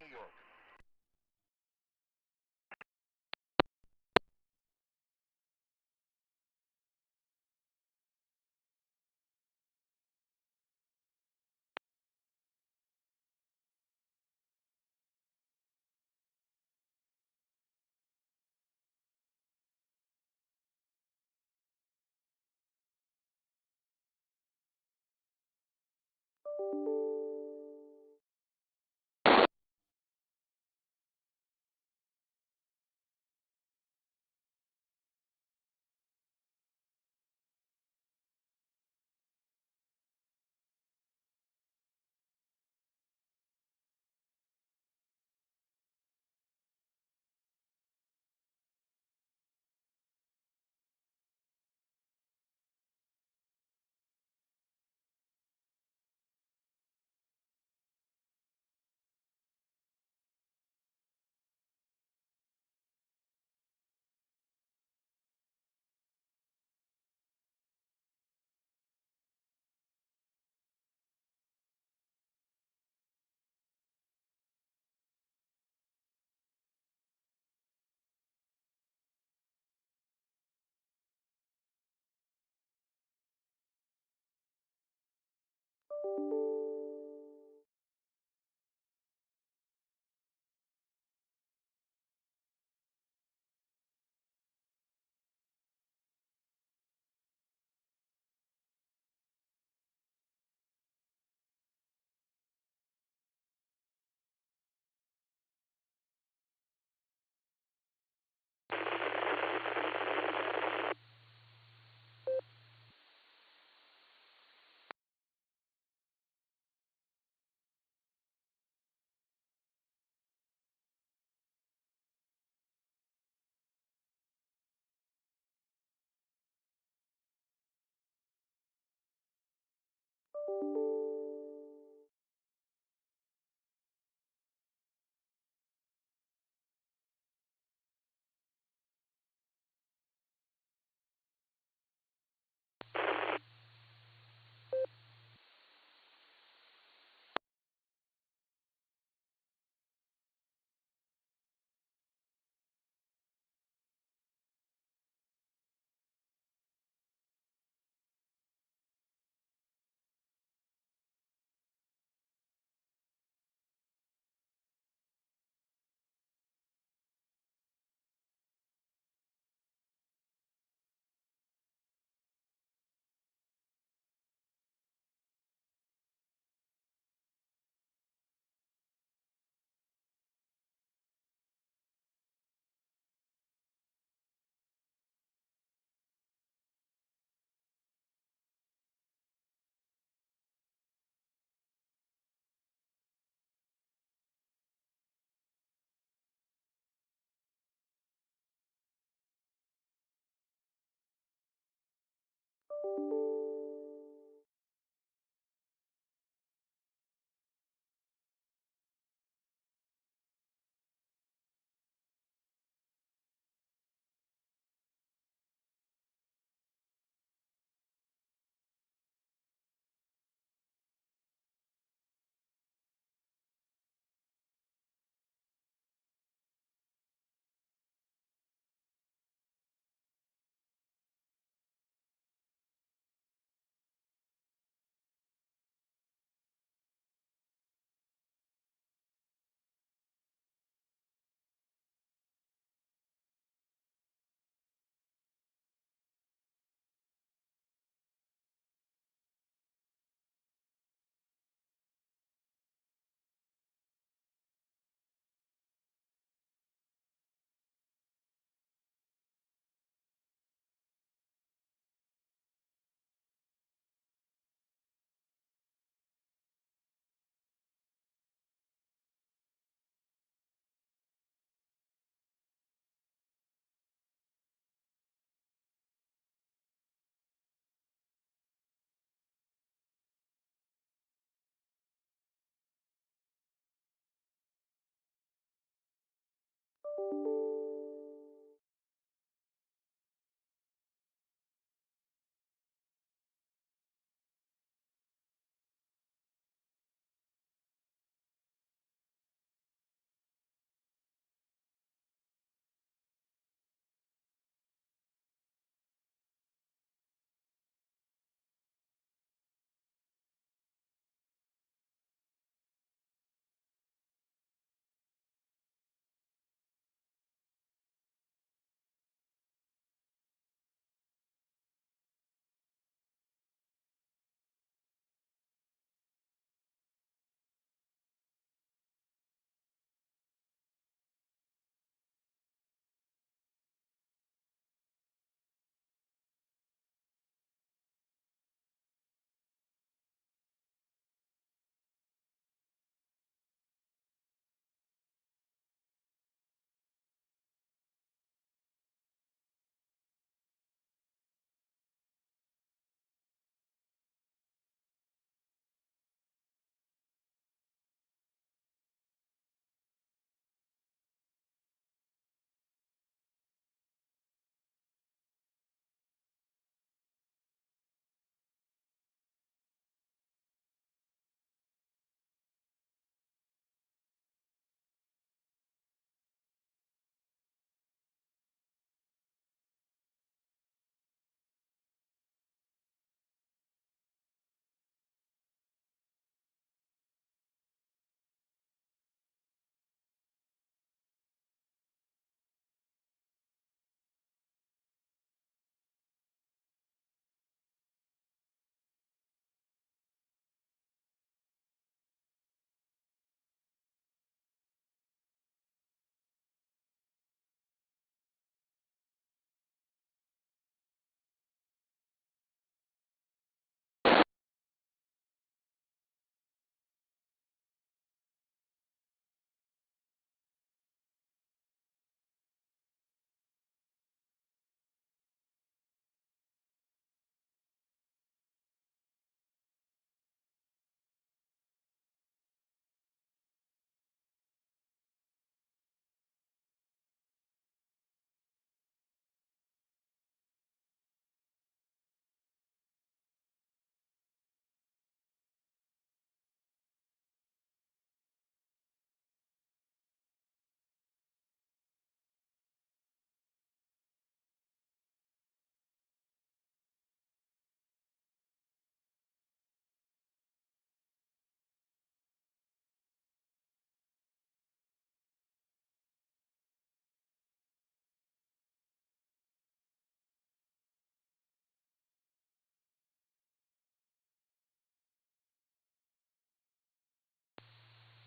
New York.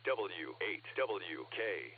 W8WKY.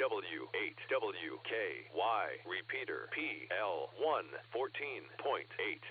W8WKY. Repeater PL1 14.8.